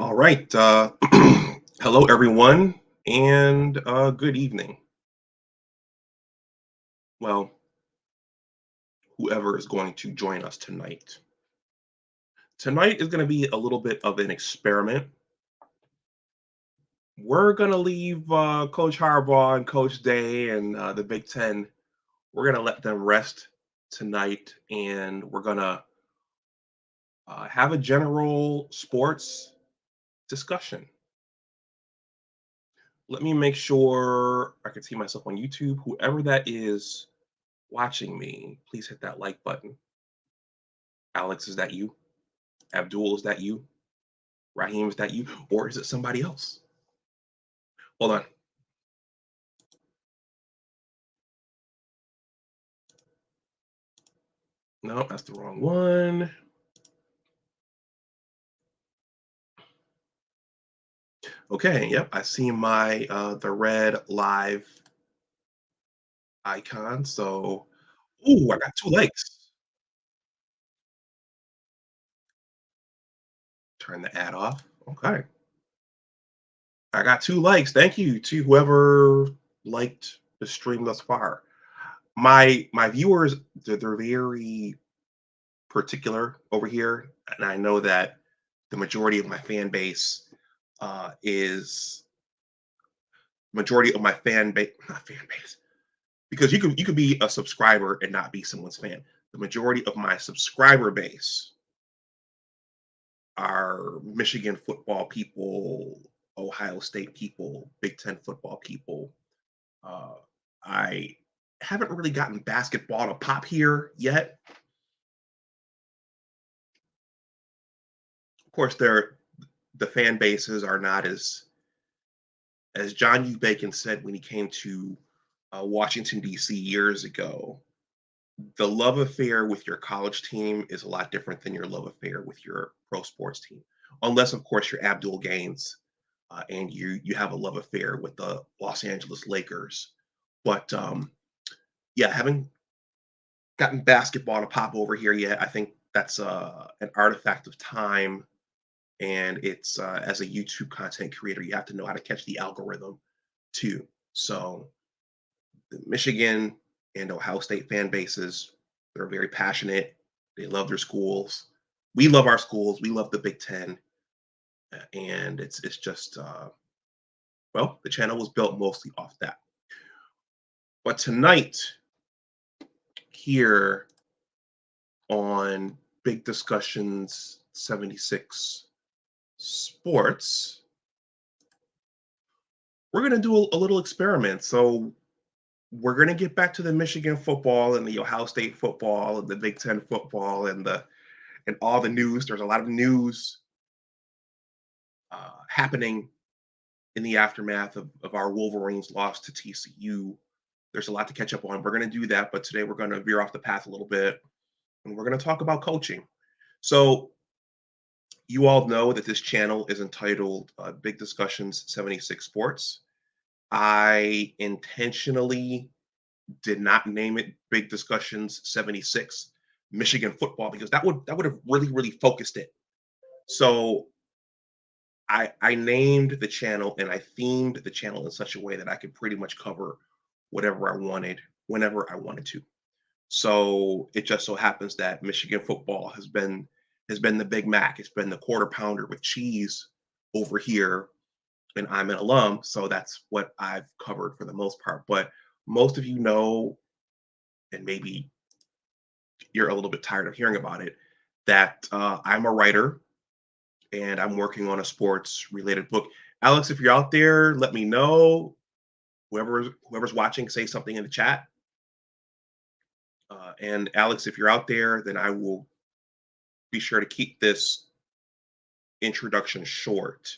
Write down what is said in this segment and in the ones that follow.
All right. Hello, everyone, and good evening. Well, whoever is going to join us tonight. Tonight is going to be a little bit of an experiment. We're going to leave Coach Harbaugh and Coach Day and the Big Ten. We're going to let them rest tonight, and we're going to have a general sports discussion. Let me make sure I can see myself on YouTube. Whoever that is watching me, please hit that like button. Alex, is that you? Abdul, is that you? Raheem, is that you? Or is it somebody else? Hold on. No, that's the wrong one. Okay, yep, I see my the red live icon. So, ooh, I got two likes. Turn the ad off. Okay. I got two likes. Thank you to whoever liked the stream thus far. My viewers, they're very particular over here, and I know that the majority of my fan base is majority of my fan base, not fan base, because you could be a subscriber and not be someone's fan. The majority of my subscriber base are Michigan football people, Ohio State people, Big Ten football people. Uh, I haven't really gotten basketball to pop here yet. Of course, the fan bases are not as John U. Bacon said when he came to Washington D.C. years ago. The love affair with your college team is a lot different than your love affair with your pro sports team, unless of course you're Abdul Gaines and you have a love affair with the Los Angeles Lakers. But yeah, haven't gotten basketball to pop over here yet. I think that's an artifact of time, and it's as a YouTube content creator, you have to know how to catch the algorithm too. So the Michigan and Ohio State fan bases, they're very passionate. They love their schools. We love our schools. We love the Big Ten, and it's just well, the channel was built mostly off that. But tonight, here on Big Discussions 76 Sports, we're gonna do a little experiment. So we're gonna get back to the Michigan football and the Ohio State football and the Big Ten football and all the news. There's a lot of news happening in the aftermath of our Wolverines loss to TCU. There's a lot to catch up on. We're going to do that, but today we're going to veer off the path a little bit and we're going to talk about coaching. So, you all know that this channel is entitled Big Discussions 76 Sports. I intentionally did not name it Big Discussions 76 Michigan football because that would have really focused it. So I named the channel and I themed the channel in such a way that I could pretty much cover whatever I wanted whenever I wanted to. So it just so happens that Michigan football has been the Big Mac. It's been the quarter pounder with cheese over here, and I'm an alum, so that's what I've covered for the most part. But most of you know, and maybe you're a little bit tired of hearing about it, that I'm a writer and I'm working on a sports related book. Alex, if you're out there, let me know. Whoever's watching, say something in the chat. And Alex, if you're out there, then I will be sure to keep this introduction short.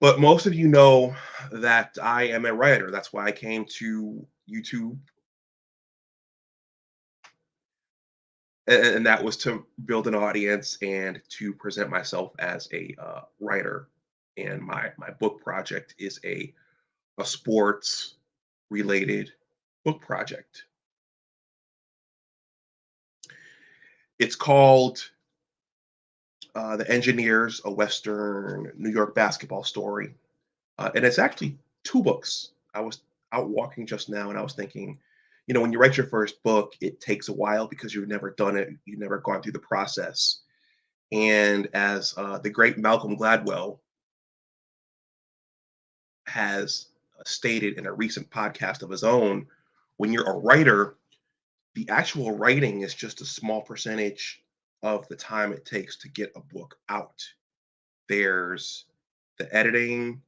But most of you know that I am a writer. That's why I came to YouTube, and that was to build an audience and to present myself as a writer. And my book project is a sports related book project. It's called The Engineers, a Western New York basketball story. And it's actually two books. I was out walking just now and I was thinking, when you write your first book, it takes a while because you've never done it, you've never gone through the process. And as the great Malcolm Gladwell has stated in a recent podcast of his own, when you're a writer, the actual writing is just a small percentage of the time it takes to get a book out. There's the editing,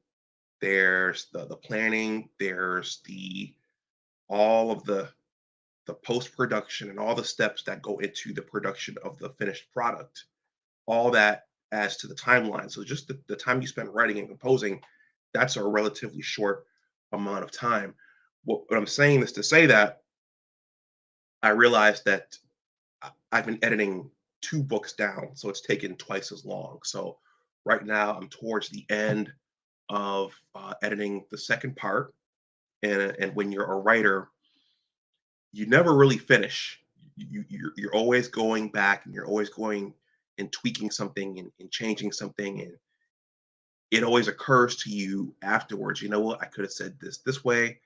there's the planning, there's the all of the post production and all the steps that go into the production of the finished product. All that adds to the timeline. So just the time you spend writing and composing, that's a relatively short amount of time. What I'm saying is to say that I realized that I've been editing two books down, so it's taken twice as long. So right now I'm towards the end of editing the second part, and when you're a writer, you never really finish. You're always going back, and you're always going and tweaking something and changing something, and it always occurs to you afterwards. You know what? I could have said this way.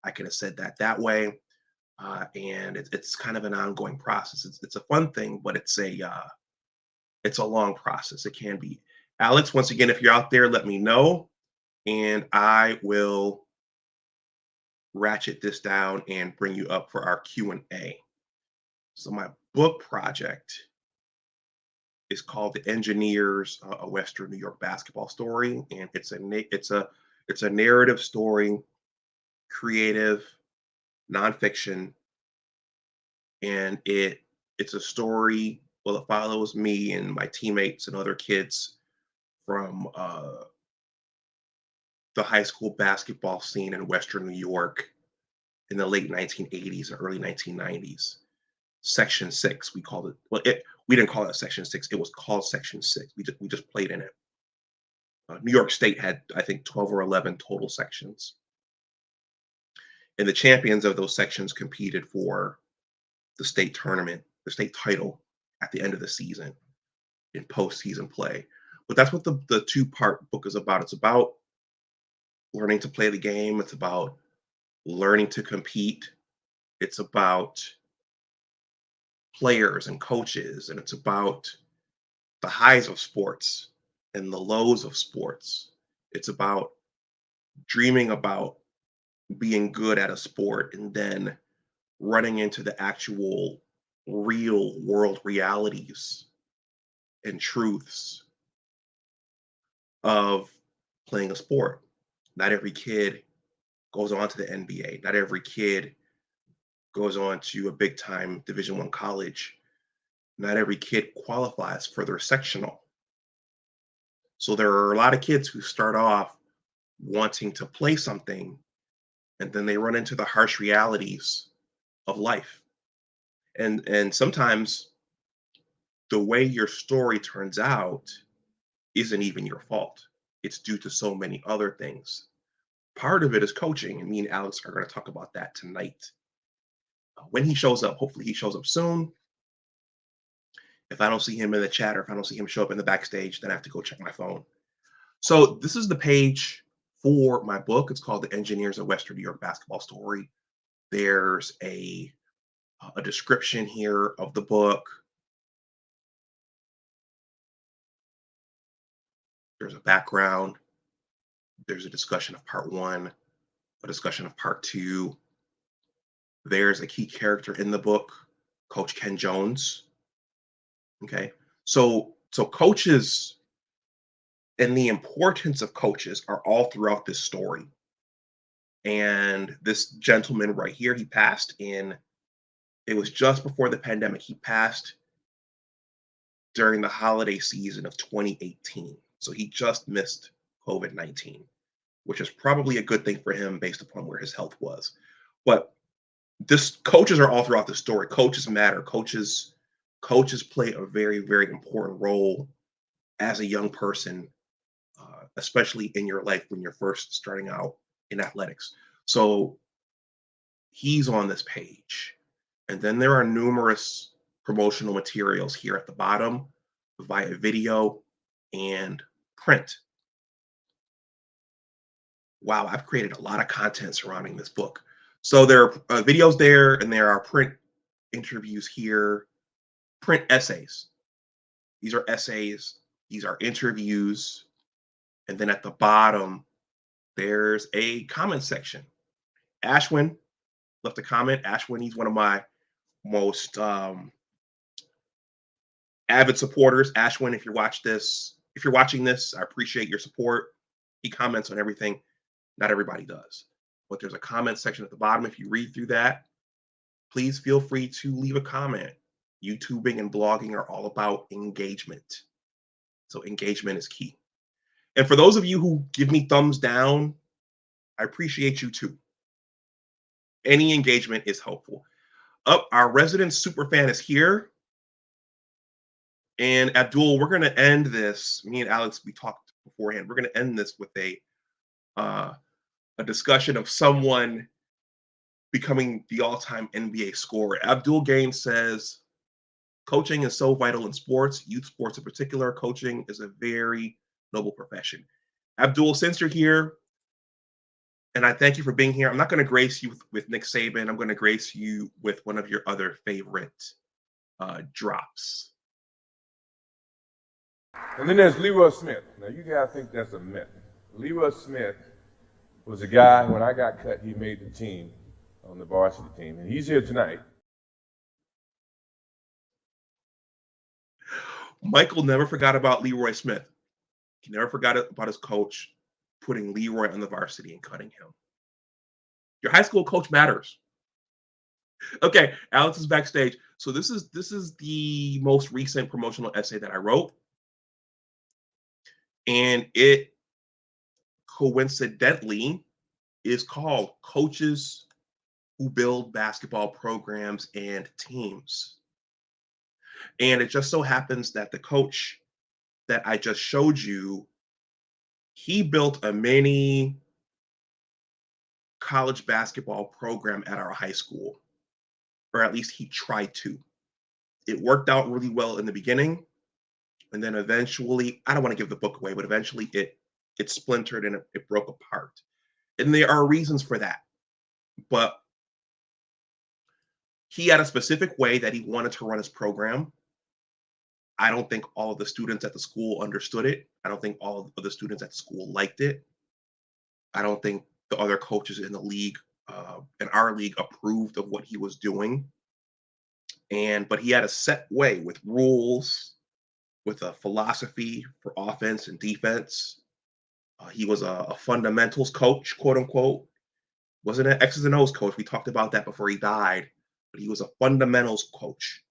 I could have said that way. And it's kind of an ongoing process. It's a fun thing, but it's a long process. It can be. Alex, once again, if you're out there, let me know, and I will ratchet this down and bring you up for our Q&A. So my book project is called The Engineers, a Western New York basketball story, and it's a narrative story, creative, nonfiction, and it's a story. Well, it follows me and my teammates and other kids from the high school basketball scene in Western New York in the late 1980s and early 1990s. Section Six, we called it. Well, we didn't call it Section Six. It was called Section Six. We just played in it. New York State had, I think, 12 or 11 total sections, and the champions of those sections competed for the state tournament, the state title at the end of the season in postseason play. But that's what the two-part book is about. It's about learning to play the game. It's about learning to compete. It's about players and coaches, and it's about the highs of sports and the lows of sports. It's about dreaming about being good at a sport and then running into the actual real world realities and truths of playing a sport. Not every kid goes on to the NBA. Not every kid goes on to a big time Division I college. Not every kid qualifies for their sectional. So there are a lot of kids who start off wanting to play something and then they run into the harsh realities of life. And sometimes the way your story turns out isn't even your fault. It's due to so many other things. Part of it is coaching, and me and Alex are going to talk about that tonight. When he shows up, hopefully he shows up soon. If I don't see him in the chat or if I don't see him show up in the backstage, then I have to go check my phone. So this is the page for my book. It's called The Engineers of Western New York Basketball Story. There's a description here of the book. There's a background. There's a discussion of part one, a discussion of part two. There's a key character in the book, Coach Ken Jones. Okay. So coaches and the importance of coaches are all throughout this story. And this gentleman right here, he passed in, it was just before the pandemic. He passed during the holiday season of 2018. So he just missed COVID-19, which is probably a good thing for him based upon where his health was. But this coaches are all throughout the story. Coaches matter. Coaches play a very, very important role as a young person, especially in your life when you're first starting out in athletics. So he's on this page. And then there are numerous promotional materials here at the bottom via video. and print. Wow, I've created a lot of content surrounding this book. So there are videos there, and there are print interviews here, print essays. These are essays, these are interviews. And then at the bottom, there's a comment section. Ashwin left a comment. Ashwin, he's one of my most avid supporters. Ashwin, if you're watching this, I appreciate your support. He comments on everything. Not everybody does, but there's a comment section at the bottom. If you read through that, please feel free to leave a comment. YouTubing and blogging are all about engagement. So engagement is key. And for those of you who give me thumbs down, I appreciate you too. Any engagement is helpful. Up, our resident super fan is here. And Abdul, we're going to end this. Me and Alex, we talked beforehand. We're going to end this with a discussion of someone becoming the all-time NBA scorer. Abdul Gaines says, coaching is so vital in sports, youth sports in particular. Coaching is a very noble profession. Abdul, since you're here, and I thank you for being here, I'm not going to grace you with Nick Saban. I'm going to grace you with one of your other favorite drops. And then there's Leroy Smith. Now, you guys think that's a myth. Leroy Smith was a guy, when I got cut, he made the team on the varsity team. And he's here tonight. Michael never forgot about Leroy Smith. He never forgot about his coach putting Leroy on the varsity and cutting him. Your high school coach matters. Okay, Alex is backstage. So this is the most recent promotional essay that I wrote. And it coincidentally is called Coaches Who Build Basketball Programs and Teams. And it just so happens that the coach that I just showed you, he built a mini college basketball program at our high school, or at least he tried to. It worked out really well in the beginning, and then eventually, I don't want to give the book away, but eventually it splintered and it broke apart. And there are reasons for that. But he had a specific way that he wanted to run his program. I don't think all of the students at the school understood it. I don't think all of the students at the school liked it. I don't think the other coaches in the league, in our league, approved of what he was doing. But he had a set way with rules, with a philosophy for offense and defense. He was a fundamentals coach, quote unquote. Wasn't an X's and O's coach. We talked about that before he died, but he was a fundamentals coach,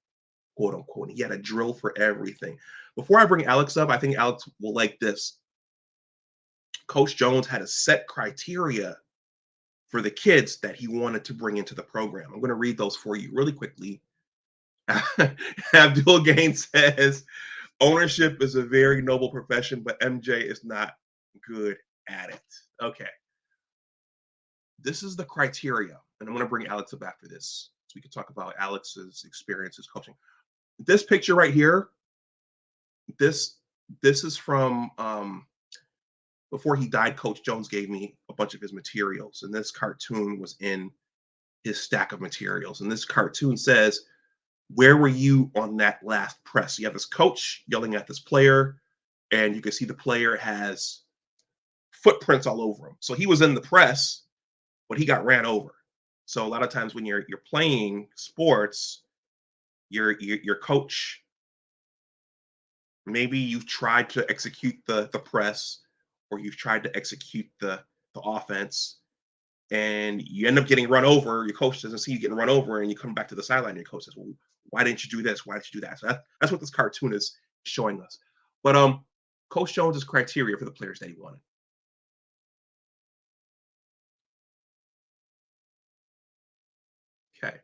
quote unquote. He had a drill for everything. Before I bring Alex up, I think Alex will like this. Coach Jones had a set criteria for the kids that he wanted to bring into the program. I'm going to read those for you really quickly. Abdul Gaines says, ownership is a very noble profession, but MJ is not good at it. Okay. This is the criteria, and I'm going to bring Alex up after this so we can talk about Alex's experiences coaching. This picture right here, this is from before he died. Coach Jones gave me a bunch of his materials, and this cartoon was in his stack of materials. And this cartoon says, where were you on that last press? You have this coach yelling at this player, and you can see the player has footprints all over him. So he was in the press, but he got ran over. So a lot of times when you're playing sports, your coach, maybe you've tried to execute the press, or you've tried to execute the offense, and you end up getting run over. Your coach doesn't see you getting run over, and you come back to the sideline, and your coach says, well, why didn't you do this? Why didn't you do that? So that's what this cartoon is showing us. But Coach Jones's criteria for the players that he wanted. Okay.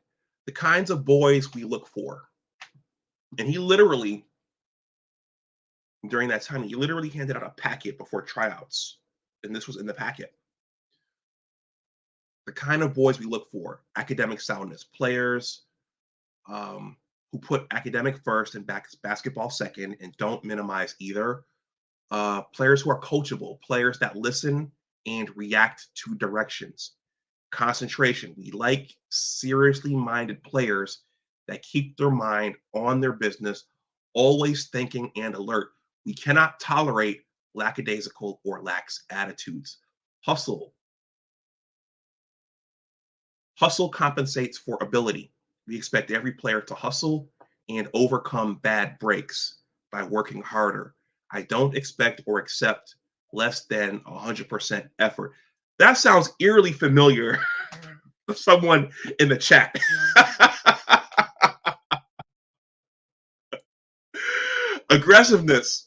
The kinds of boys we look for. And he literally, during that time, he literally handed out a packet before tryouts. And this was in the packet. The kind of boys we look for: academic soundness, players who put academic first and basketball second and don't minimize either. Players who are coachable, players that listen and react to directions. Concentration. We like seriously minded players that keep their mind on their business, always thinking and alert. We cannot tolerate lackadaisical or lax attitudes. Hustle. Hustle compensates for ability. We expect every player to hustle and overcome bad breaks by working harder. I don't expect or accept less than 100% effort. That sounds eerily familiar to someone in the chat. Aggressiveness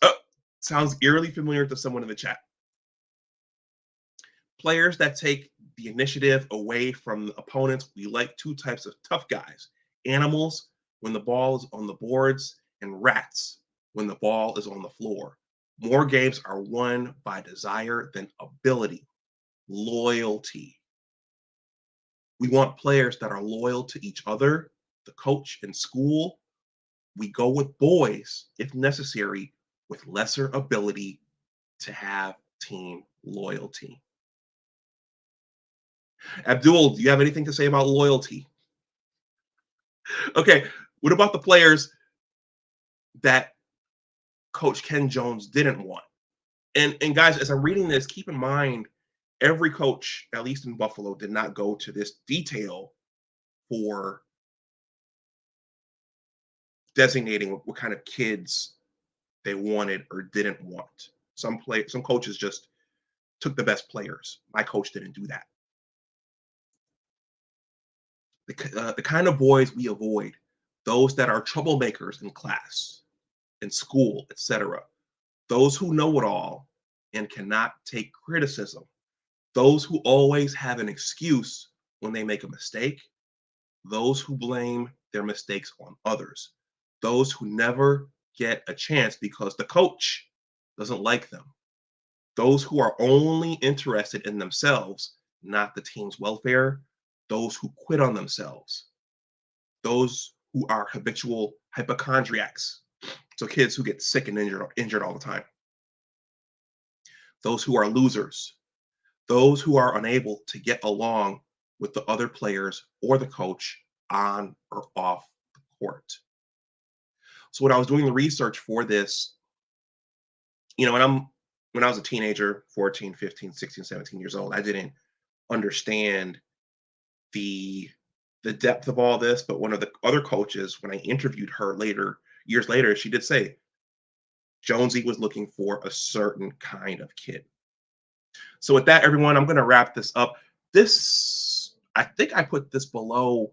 sounds eerily familiar to someone in the chat. Players that take the initiative away from the opponents. We like two types of tough guys: animals when the ball is on the boards, and rats when the ball is on the floor. More games are won by desire than ability. Loyalty. We want players that are loyal to each other, the coach, and school. We go with boys if necessary, with lesser ability to have team loyalty. Abdul, do you have anything to say about loyalty? Okay, what about the players that Coach Ken Jones didn't want? And guys, as I'm reading this, keep in mind every coach, at least in Buffalo, did not go to this detail for designating what kind of kids they wanted or didn't want. Some coaches just took the best players. My coach didn't do that. The kind of boys we avoid, those that are troublemakers in class, in school, etc. Those who know it all and cannot take criticism. Those who always have an excuse when they make a mistake. Those who blame their mistakes on others. Those who never get a chance because the coach doesn't like them. Those who are only interested in themselves, not the team's welfare. Those who quit on themselves. Those who are habitual hypochondriacs. So kids who get sick and injured all the time. Those who are losers. Those who are unable to get along with the other players or the coach on or off the court. So when I was doing the research for this, when I was a teenager, 14, 15, 16, 17 years old, I didn't understand the depth of all this. But one of the other coaches, when I interviewed her years later, she did say Jonesy was looking for a certain kind of kid. So with that, everyone, I'm going to wrap this up. I think I put this below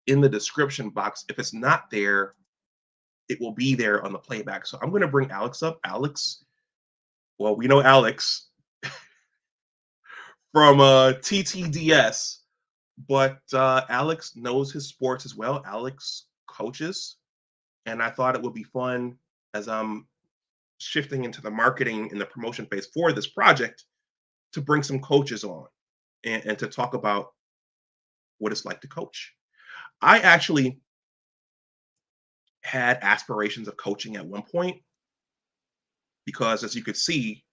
in the description box. If it's not there, it will be there on the playback. So I'm going to bring Alex up. Alex, well, we know Alex from TTDS, but Alex knows his sports as well. Alex coaches, and I thought it would be fun as I'm shifting into the marketing and the promotion phase for this project to bring some coaches on and to talk about what it's like to coach. I actually had aspirations of coaching at one point because, as you could see,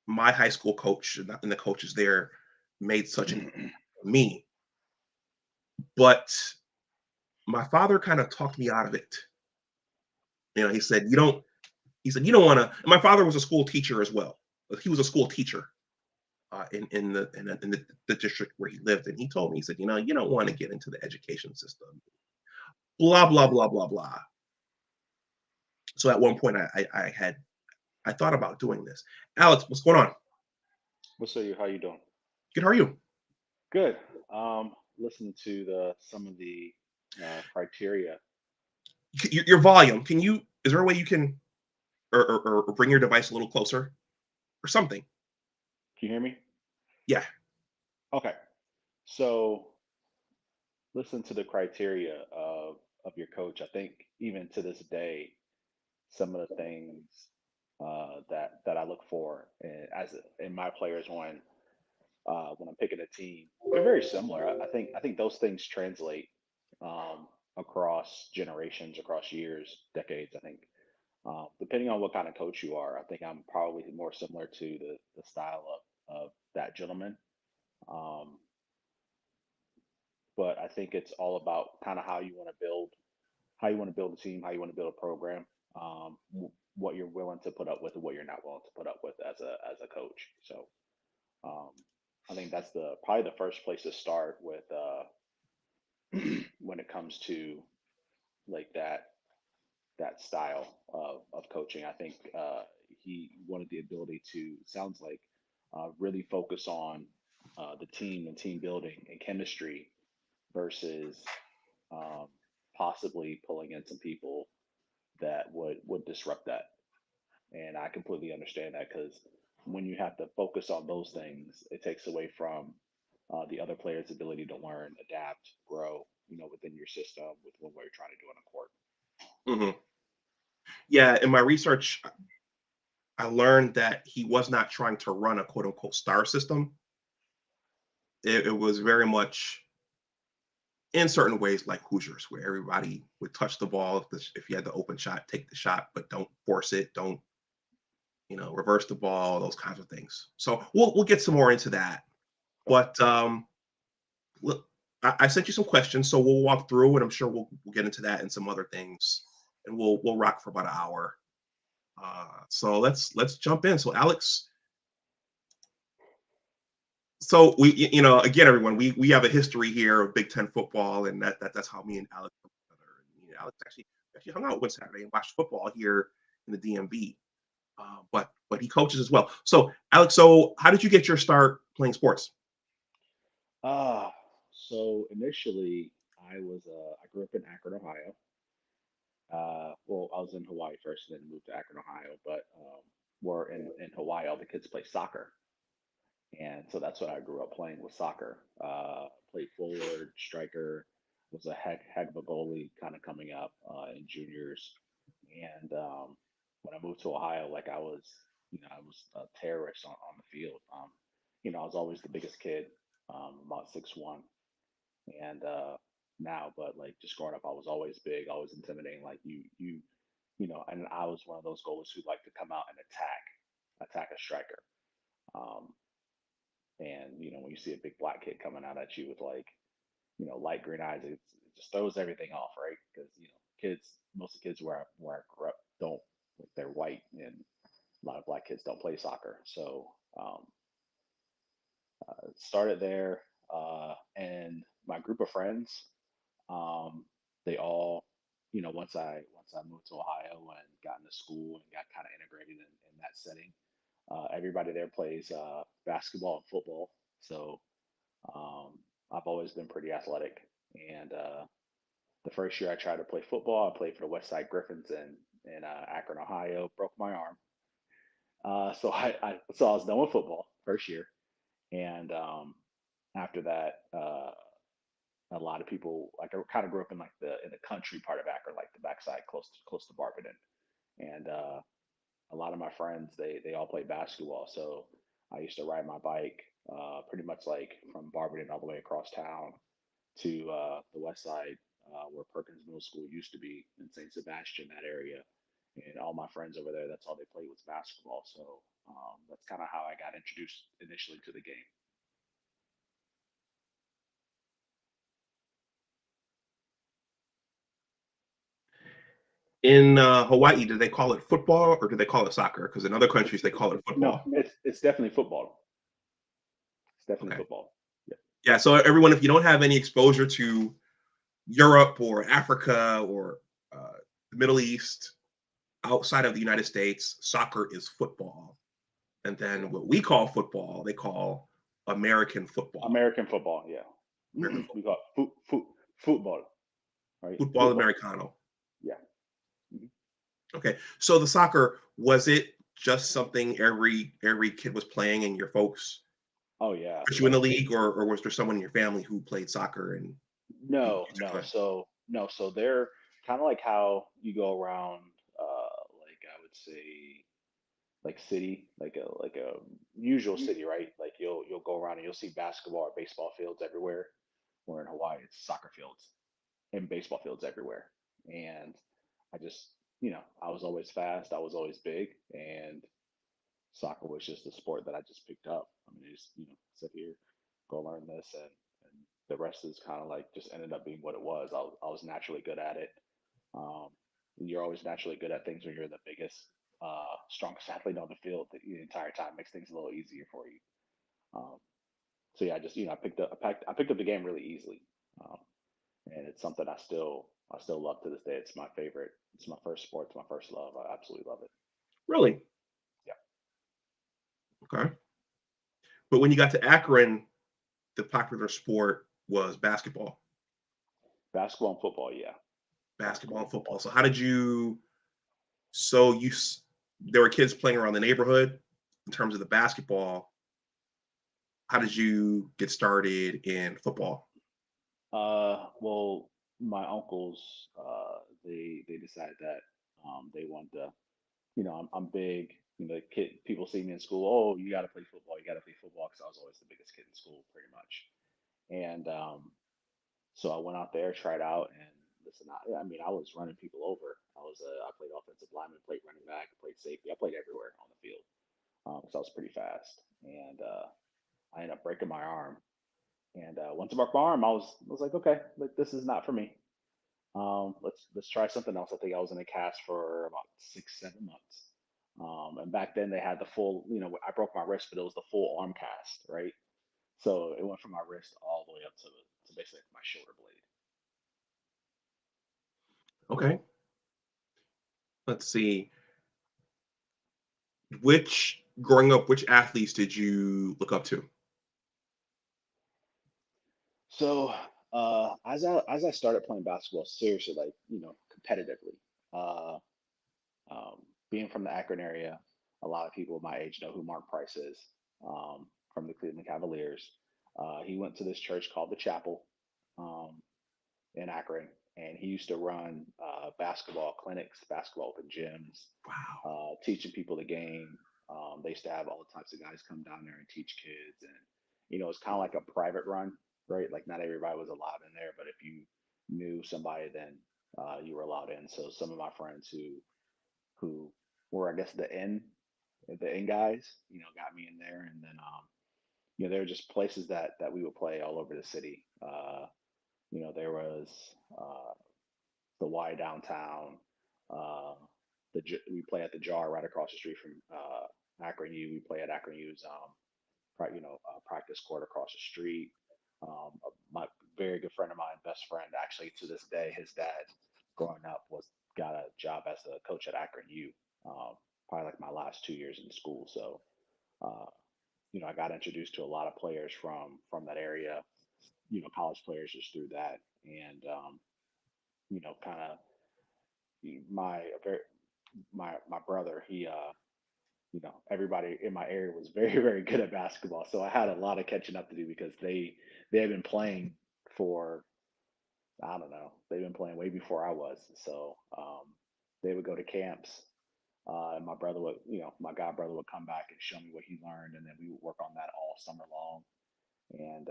my high school coach and the coaches there made such an impact on me. But my father kind of talked me out of it. He said, you don't want to. And my father was a school teacher as well. He was a school teacher in the district where he lived. And he told me, he said, you don't want to get into the education system. Blah, blah, blah, blah, blah. So at one point I thought about doing this. Alex, what's going on? What's up, you? How you doing? Good. How are you? Good. Listening to some of the criteria. Your volume. Is there a way you can or bring your device a little closer or something? Can you hear me? Yeah. Okay. So listen to the criteria of your coach. I think even to this day, some of the things that I look for in my players when I'm picking a team, they're very similar. I think those things translate across generations, across years, decades. I think Depending on what kind of coach you are, I think I'm probably more similar to the style of that gentleman. Um, but I think it's all about kind of how you want to build a team, how you want to build a program, what you're willing to put up with and what you're not willing to put up with as a coach. So um, I think that's the probably the first place to start with when it comes to like that style of coaching. I think he wanted the ability to sounds like really focus on the team and team building and chemistry versus um, possibly pulling in some people that would disrupt that. And I completely understand that because when you have to focus on those things, it takes away from the other players' ability to learn, adapt, grow, within your system with what you're trying to do on the court. Hmm. Yeah, in my research, I learned that he was not trying to run a quote unquote star system. It was very much in certain ways like Hoosiers, where everybody would touch the ball. If you had the open shot, take the shot, but don't force it. Don't reverse the ball. Those kinds of things. So we'll get some more into that. Okay. But look, I sent you some questions, so we'll walk through, and I'm sure we'll get into that and some other things, and we'll rock for about an hour. So let's jump in. So Alex, so again, everyone, we have a history here of Big Ten football, and that's how me and Alex know each other. And, Alex actually hung out one Saturday and watched football here in the DMV. But he coaches as well. So Alex, so how did you get your start playing sports? So initially, I grew up in Akron, Ohio. Well, I was in Hawaii first, and then moved to Akron, Ohio. But we're in Hawaii, all the kids play soccer, and so that's what I grew up playing with soccer. Played forward, striker, was a heck of a goalie, kind of coming up in juniors. And when I moved to Ohio, like I was a terrorist on the field. I was always the biggest kid, about 6'1", and now, but like just growing up, I was always big, always intimidating. Like and I was one of those goalies who like to come out and attack a striker. Um, and when you see a big black kid coming out at you with like light green eyes, it just throws everything off, right? Because most of the kids where I grew up don't, like, they're white, and a lot of black kids don't play soccer. So um, started there, and my group of friends, um, they all, once I moved to Ohio and got into school and got kind of integrated in that setting, everybody there plays basketball and football. So um, I've always been pretty athletic. And the first year I tried to play football, I played for the West Side Griffins in Akron, Ohio. Broke my arm. So I was done with football first year, and after that, a lot of people, like, I kind of grew up in like the country part of Akron, like the backside close to Barberton, and a lot of my friends, they all play basketball. So I used to ride my bike pretty much like from Barberton all the way across town to the west side, where Perkins Middle School used to be in St. Sebastian, that area. And all my friends over there, that's all they played was basketball. So that's kind of how I got introduced initially to the game. In Hawaii, do they call it football or do they call it soccer? Because in other It's countries they call it no, football. it's definitely football. It's definitely Okay. football. Yeah. Yeah. So everyone, if you don't have any exposure to Europe or Africa or the Middle East, outside of the United States, soccer is football. And then what we call football, they call American football. American football. Yeah. American We football. got football, right? Football Football. Americano. Yeah. Mhm. Okay. So the soccer, was it just something every kid was playing and your folks Oh yeah. put you in the Like league, or was there someone in your family who played soccer and no, you took no. a So no, so they're kind of like how you go around, like I would say, like city, like a usual city, right? Like you'll go around and you'll see basketball or baseball fields everywhere. Where in Hawaii, it's soccer fields and baseball fields everywhere. And I just I was always fast, I was always big, and soccer was just a sport that I just picked up. I mean, just sit here, go learn this, and the rest is kind of like just ended up being what it was. I was naturally good at it. Um, and you're always naturally good at things when you're the biggest, strongest athlete on the field the entire time. Makes things a little easier for you. Um, so yeah, I just I picked up the game really easily, um, and it's something I still love to this day. It's my favorite. It's my first sport. It's my first love. I absolutely love it. Really? Yeah, Okay. But when you got to Akron, the popular sport was basketball, basketball and football. Yeah, basketball basketball and and football. football. So how did you? So there were kids playing around the neighborhood in terms of the basketball. How did you get started in football? Well, my uncles, they decided that they wanted to. I'm big. People see me in school. Oh, you got to play football. You got to play football because I was always the biggest kid in school, pretty much. And so I went out there, tried out, and listen. I mean, I was running people over. I played offensive lineman, played running back, played safety. I played everywhere on the field because I was pretty fast. And I ended up breaking my arm. And once I broke my arm, I was like, okay, like this is not for me. Let's try something else. I think I was in a cast for about 6, 7 months. And back then they had the full, I broke my wrist, but it was the full arm cast, right? So it went from my wrist all the way up to basically my shoulder blade. Okay. Let's see. Which growing up, which athletes did you look up to? So as I started playing basketball seriously, like competitively, uh, being from the Akron area, a lot of people my age know who Mark Price is, from the Cleveland Cavaliers. He went to this church called the Chapel, um, in Akron, and he used to run basketball clinics, basketball open gyms, Wow. teaching people the game. They used to have all types of guys come down there and teach kids, and it's kind of like a private run, right? Like not everybody was allowed in there, but if you knew somebody, then you were allowed in. So some of my friends who were, I guess, the end guys, got me in there, and then there were just places that we would play all over the city. There was uh, the Y downtown. Uh, we play at the Jar right across the street from Akron U. We play at Akron U's practice court across the street. My very good friend of mine, best friend, actually to this day, his dad, growing up, was got a job as a coach at Akron U. Probably like my last 2 years in school. So uh, I got introduced to a lot of players from that area. College players just through that, and kind of my my brother. Everybody in my area was very very good at basketball, so I had a lot of catching up to do because they had been playing for, I don't know, they've been playing way before I was. So they would go to camps, and my brother would, my god brother would come back and show me what he learned, and then we would work on that all summer long. And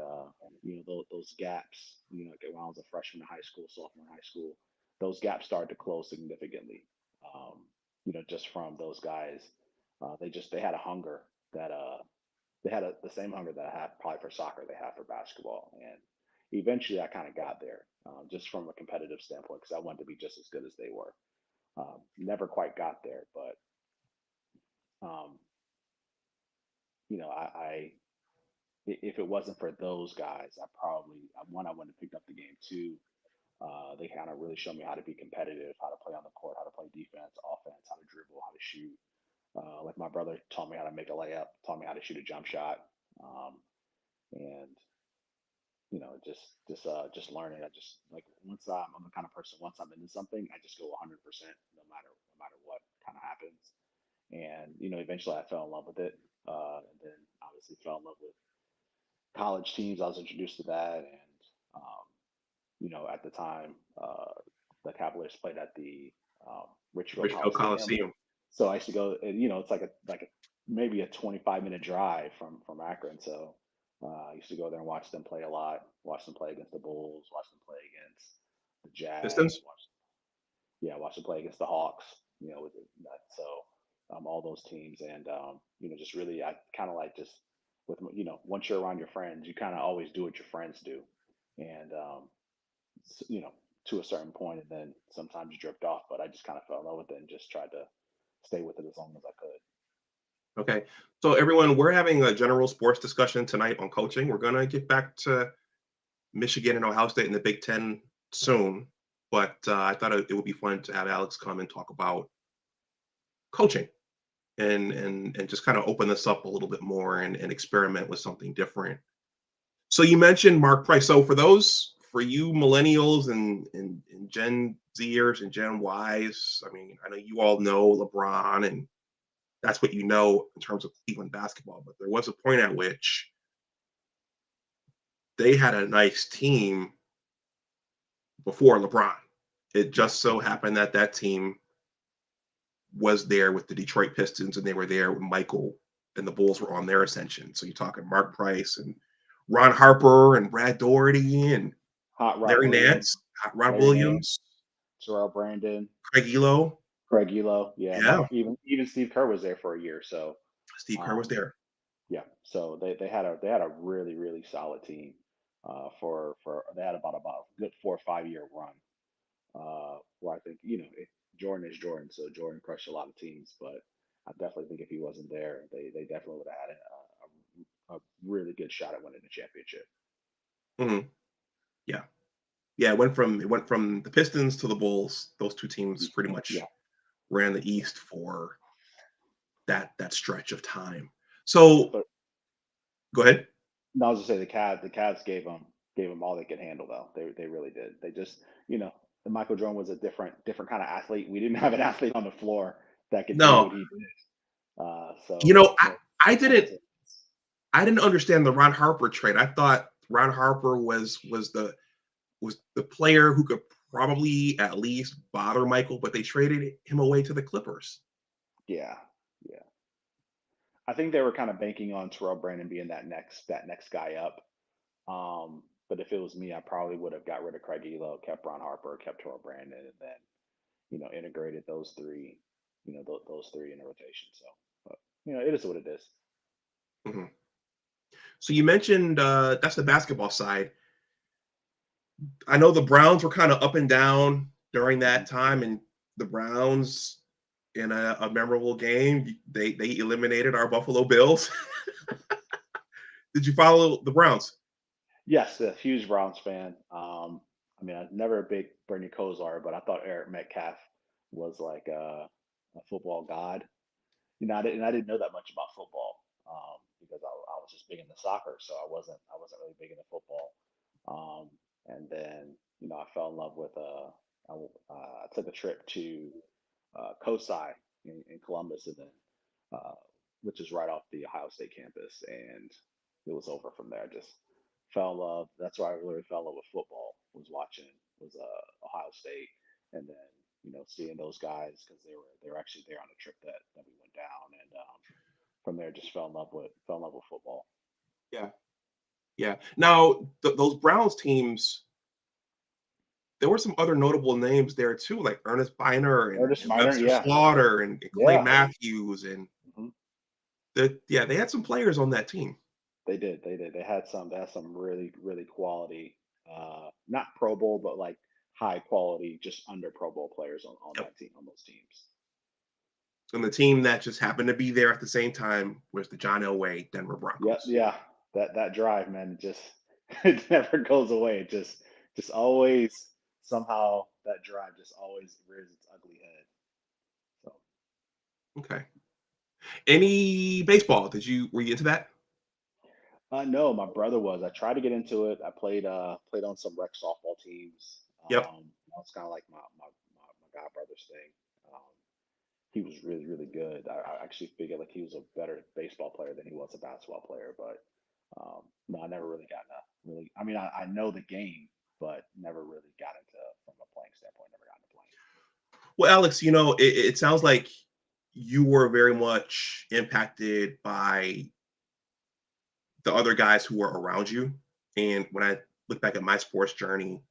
those gaps, like when I was a freshman in high school, sophomore in high school, those gaps started to close significantly. Just from those guys, they had a hunger that the same hunger that I had probably for soccer they had for basketball, and eventually I kind of got there, just from a competitive standpoint because I wanted to be just as good as they were. Never quite got there, but um, if it wasn't for those guys, I probably, one, I wouldn't have picked up the game. Two, they kind of really showed me how to be competitive, how to play on the court, how to play defense, offense, how to dribble, how to shoot. Like my brother taught me how to make a layup, taught me how to shoot a jump shot, and just learning. I just like I'm the kind of person, once I'm into something, I just go 100% no matter what kind of happens. And eventually I fell in love with it, and then obviously fell in love with college teams. I was introduced to that, and at the time, the Cavaliers played at the Richfield Richfield Coliseum. Coliseum. So I used to go, and it's like a maybe a 25-minute drive from Akron. So I used to go there and watch them play a lot. Watch them play against the Bulls. Watch them play against the Jazz. Pistons. Watch them play against the Hawks. with that. So all those teams, and just really, I kind of like just with once you're around your friends, you kind of always do what your friends do, and to a certain point, and then sometimes you drift off. But I just kind of fell in love with it and just tried to stay with it as long as I could. Okay. So everyone, we're having a general sports discussion tonight on coaching. We're going to get back to Michigan and Ohio State in the Big Ten soon, but I thought it would be fun to have Alex come and talk about coaching and just kind of open this up a little bit more and experiment with something different. So you mentioned Mark Price. So for you millennials and Gen Zers and Gen Ys, I mean, I know you all know LeBron and that's what you know in terms of Cleveland basketball, but there was a point at which they had a nice team before LeBron. It Yeah, just so happened that that team was there with the Detroit Pistons, and they were there when Michael and the Bulls were on their ascension. So you're talking Mark Price and Ron Harper and Brad Doherty and Hot Rod Larry Williams, Nance, Rod Larry Nance, Williams, Terrell Brandon, Craig Elo. Craig Elo. Yeah, Yeah, even Steve Kerr was there for a year. So Steve Kerr was um, there. yeah, so they had a really really solid team. For they had about a good 4 or 5 year run. Where I think Jordan is Jordan, so Jordan crushed a lot of teams. But I definitely think if he wasn't there, they definitely would have had a really good shot at winning the championship. Mhm. Yeah, yeah. It went from the Pistons to the Bulls. Those two teams pretty Yeah, much ran the yeah. East for that stretch of time. So But go ahead. no, I was just say the Cavs gave them all they could handle though. They really did. They just the Michael Jordan was a different kind of athlete. We didn't have an athlete on the floor that could do No, what he did. you So know, I that was didn't it. I didn't understand the Ron Harper trade. I thought Ron Harper was the player who could probably at least bother Michael, but they traded him away to the Clippers. Yeah, yeah. I think they were kind of banking on Terrell Brandon being that next guy up. But if it was me, I probably would have got rid of Craig Elo, kept Ron Harper, kept Terrell Brandon, and then integrated those three, those three in a rotation. So, but, it is what it is. Mhm. So you mentioned that's the basketball side. I know the Browns were kind of up and down during Mhm. that time, and the Browns in a memorable game they eliminated our Buffalo Bills. Did you follow the Browns? Yes, a huge Browns fan. I mean, I'm never a big Bernie Kosar, but I thought Eric Metcalf was like a football god. I didn't know that much about football because I was just big into soccer, so I wasn't really big into football. And then I fell in love with I took a trip to COSI in Columbus, and then uh, which is right off the Ohio State campus, and it was over from there. I just fell in love. That's why I really fell in love with football. Was Ohio State, and then seeing those guys because they were actually there on a trip that we went down, and from there just fell in love with football. Yeah, yeah. Now those Browns teams, there were some other notable names there too, like Ernest Biner Ernest and Miner, Webster yeah, Slaughter and Clay yeah. Matthews, and hmm yeah, they had some players on that team. They did. They did. They had some really, really quality, not Pro Bowl, but like high quality, just under Pro Bowl players on Yep. that team, on those teams. And the team that just happened to be there at the same time was the John Elway Denver Yep. Broncos. Yeah. That drive, man, it just it never goes away. It just always somehow that drive just always rears its ugly head. So Okay. Any baseball? Were you into that? no, my brother was. I tried to get into it. I played on some rec softball teams. Yep. It's kind of like my god brother's thing. Um, he was really really good. I actually figured like he was a better baseball player than he was a basketball player. But no, I never really got into really. I mean, I know the game, but never really got into from a playing standpoint. Never got into playing. Well, Alex, it sounds like you were very much impacted by the other guys who were around you. And when I look back at my sports journey,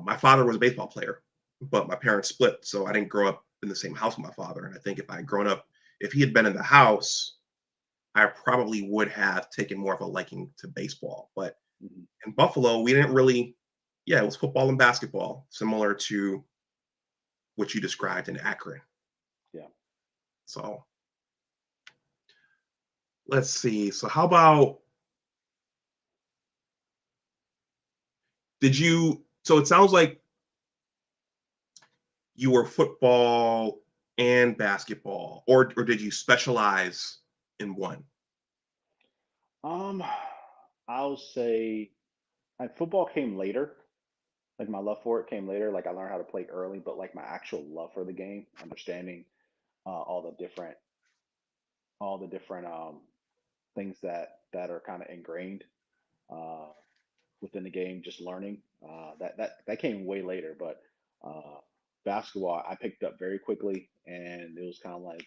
my father was a baseball player, but my parents split, so I didn't grow up in the same house with my father. And I think if I had grown up, if he had been in the house, I probably would have taken more of a liking to baseball. But Mhm. in Buffalo, we didn't really, yeah, it was football and basketball, similar to what you described in Akron. Yeah. So let's see. So how about, so it sounds like you were football and basketball, or did you specialize in one? Um, I'll say football came later. Like my love for it came later. Like I learned how to play early, but like my actual love for the game, understanding all the different things that are kind of ingrained uh, within the game, just learning. That came way later, but uh, basketball I picked up very quickly, and it was kind of like,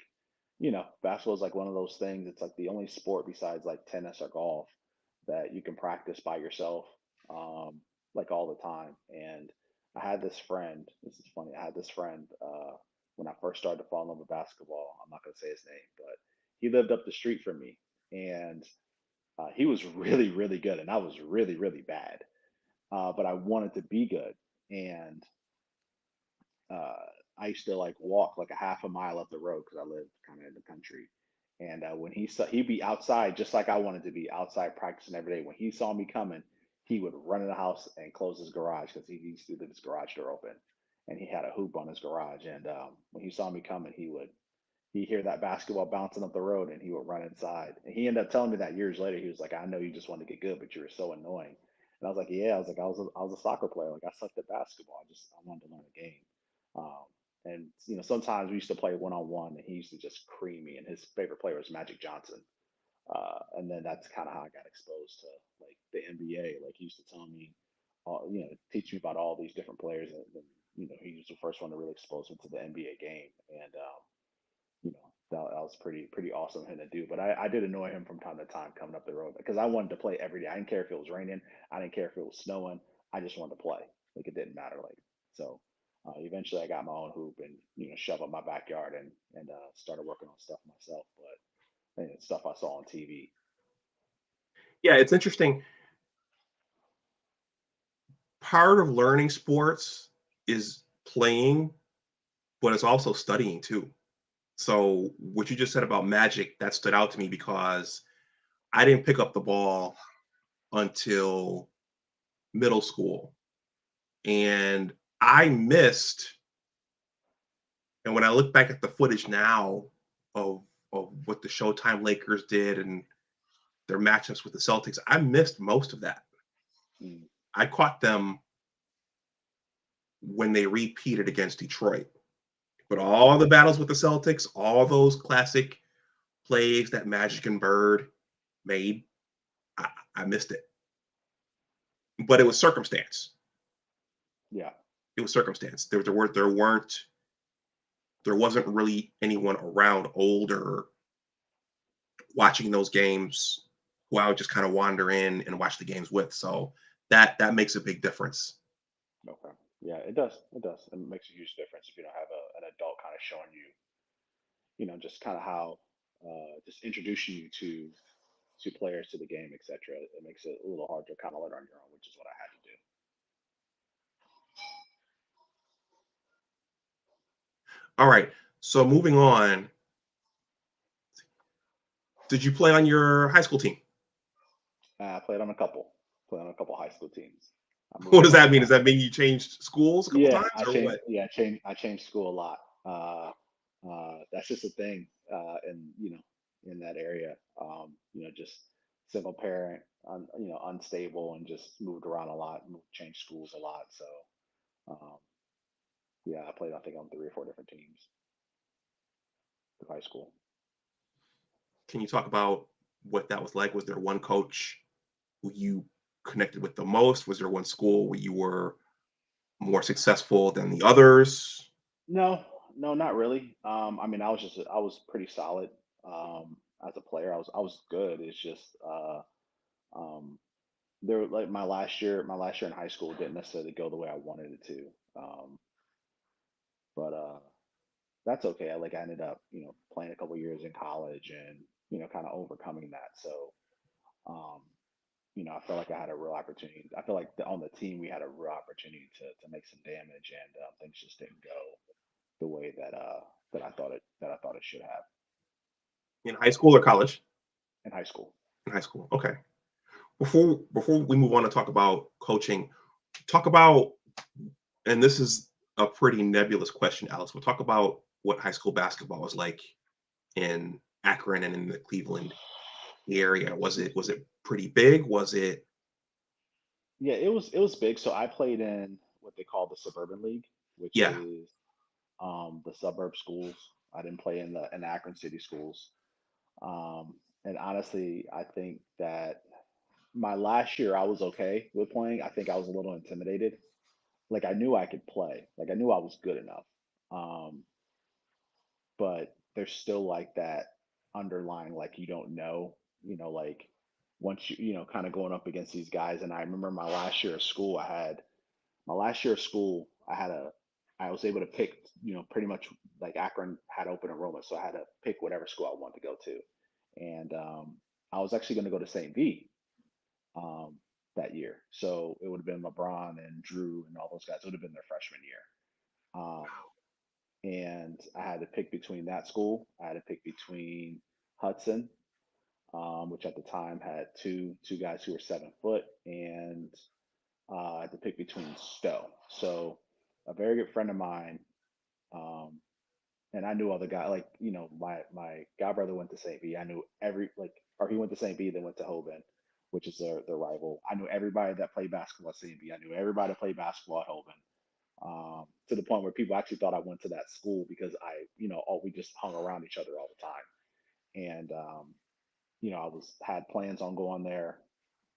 basketball is like one of those things. It's like the only sport besides like tennis or golf that you can practice by yourself, like all the time. And I had this friend. This is funny. I had this friend when I first started to fall in love with basketball. I'm not gonna say his name, but he lived up the street from me, and he was really, really good, and I was really, really bad. But I wanted to be good, and uh, I used to like walk like a half a mile up the road because I lived kind of in the country. And when he'd be outside just like I wanted to be outside practicing every day. When he saw me coming, he would run in the house and close his garage because he used to leave his garage door open, and he had a hoop on his garage. And when he saw me coming, he'd hear that basketball bouncing up the road and he would run inside. And he ended up telling me that years later. He was like, I know you just wanted to get good, but you were so annoying. And I was like, yeah, I was like, I was a soccer player. Like I sucked at basketball. I wanted to learn the game. Um, and sometimes we used to play one on one, and he used to just cream me. And his favorite player was Magic Johnson. And then that's kind of how I got exposed to like the NBA. Like he used to tell me, teach me about all these different players, and he was the first one to really expose me to the NBA game. And that was pretty awesome of him to do. But I did annoy him from time to time coming up the road because I wanted to play every day. I didn't care if it was raining. I didn't care if it was snowing. I just wanted to play. Like it didn't matter. Like so. Eventually, I got my own hoop and shove up my backyard and started working on stuff myself. But it's stuff I saw on TV. Yeah, it's interesting. Part of learning sports is playing, but it's also studying too. So what you just said about Magic, that stood out to me because I didn't pick up the ball until middle school. And I missed, and when I look back at the footage now of what the Showtime Lakers did and their matchups with the Celtics, I missed most of that. Mm, I caught them when they repeated against Detroit. But all the battles with the Celtics, all those classic plays that Magic and Bird made, I, I missed it. But it was circumstance. yeah, It was circumstance. There wasn't really anyone around older watching those games who I would just kind of wander in and watch the games with. So that makes a big difference. okay, yeah, it does. It does. It makes a huge difference if you don't have an adult kind of showing you, just kind of how, just introducing you to players, to the game, etc. It makes it a little hard to kind of learn on your own, which is what I had to do. All right. So moving on, did you play on your high school team? I played on a couple high school teams. I moved What does around that a mean? Does lot. that mean you changed schools a couple Yeah, times or what? I changed school a lot. That's just a thing in that area. Just single parent, unstable, and just moved around a lot, changed schools a lot. So um, yeah, I played I think on 3 or 4 different teams through high school. Can you talk about what that was like? Was there one coach who you connected with the most? Was there one school where you were more successful than the others? No, no, not really. I mean, I was pretty solid as a player. I was good. It's just um, there like my last year in high school didn't necessarily go the way I wanted it to. But that's okay. Like I ended up, playing a couple years in college and, kind of overcoming that. So, um, I felt like I had a real opportunity. I feel like on the team we had a real opportunity to make some damage, and things just didn't go the way that I thought it should have In high school or college? in high school. In high school. Okay. Before we move on to talk about coaching, talk about, and this is a pretty nebulous question, Alex. We'll talk about what high school basketball was like in Akron and in the Cleveland area. Was it pretty big? Was it? Yeah, it was big. So I played in what they call the suburban league, which Yeah, is the suburb schools. I didn't play in the Akron city schools. And honestly, I think that my last year I was okay with playing. I think I was a little intimidated. Like I knew I could play. Like I knew I was good enough. Um, but there's still like that underlying like you don't know, like once kind of going up against these guys. And I remember my last year of school, I was able to pick, pretty much like Akron had open enrollment, so I had to pick whatever school I wanted to go to, and I was actually going to go to St. V um, that year, so it would have been LeBron and Drew and all those guys. It would have been their freshman year, um, and I had to pick between that school. I had to pick between Hudson, which at the time had two guys who were 7 foot, and I had to pick between Stowe. So a very good friend of mine, um, and I knew other guys. Like my god brother went to St. V. I knew or he went to St. V, then went to Hoban, which is their rival. I knew everybody that played basketball at St. V. I knew everybody that played basketball at Hoban. To the point where people actually thought I went to that school because we just hung around each other all the time. And I had plans on going there,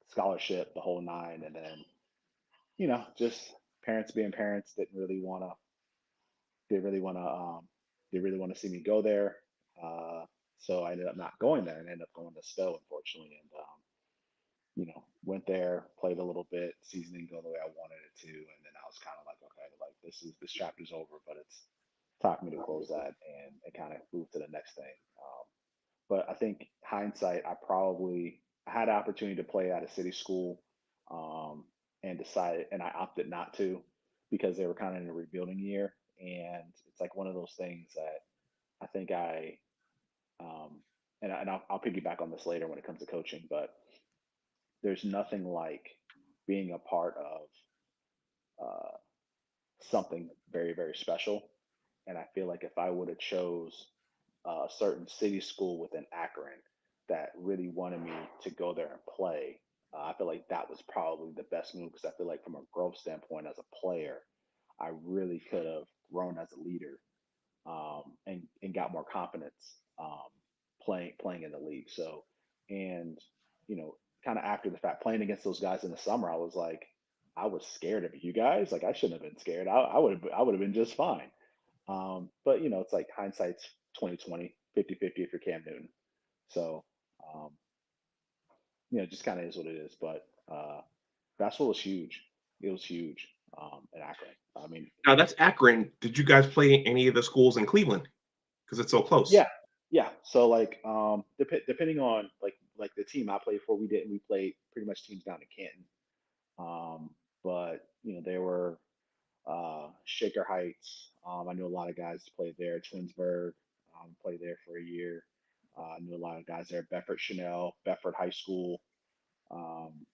scholarship, the whole nine, and then just parents being parents didn't really want to didn't really want to see me go there. So I ended up not going there and ended up going to Stowe, unfortunately. And went there, played a little bit, season didn't go the way I wanted it to, and then I was kind of like, okay, like this chapter's over, but it's time for me to close that and kind of move to the next thing. But I think hindsight, I had an opportunity to play at a city school, um, and I opted not to because they were kind of in a rebuilding year, and it's like one of those things that I think um, I'll piggyback on this later when it comes to coaching, but there's nothing like being a part of uh, something very very special, and I feel like if I would have chose a certain city school within Akron that really wanted me to go there and play, I feel like that was probably the best move because I feel like from a growth standpoint as a player, I really could have grown as a leader, and got more confidence, playing in the league. So, and you know, kind of after the fact, playing against those guys in the summer, I was like, I was scared of you guys. Like I shouldn't have been scared. I would have been just fine. But it's like hindsight's 2020, 50-50 if you're Cam Newton. So, um, just kind of is what it is. But basketball was huge. It was huge in Akron. I mean, now that's Akron. Did you guys play any of the schools in Cleveland? Because it's so close. yeah, yeah. So like, depending on like the team I played for, we played pretty much teams down in Canton. But there were Shaker Heights. I knew a lot of guys played there. Twinsburg, played there for a year. I knew a lot of guys there. Bedford Chanel, Bedford High School. Um,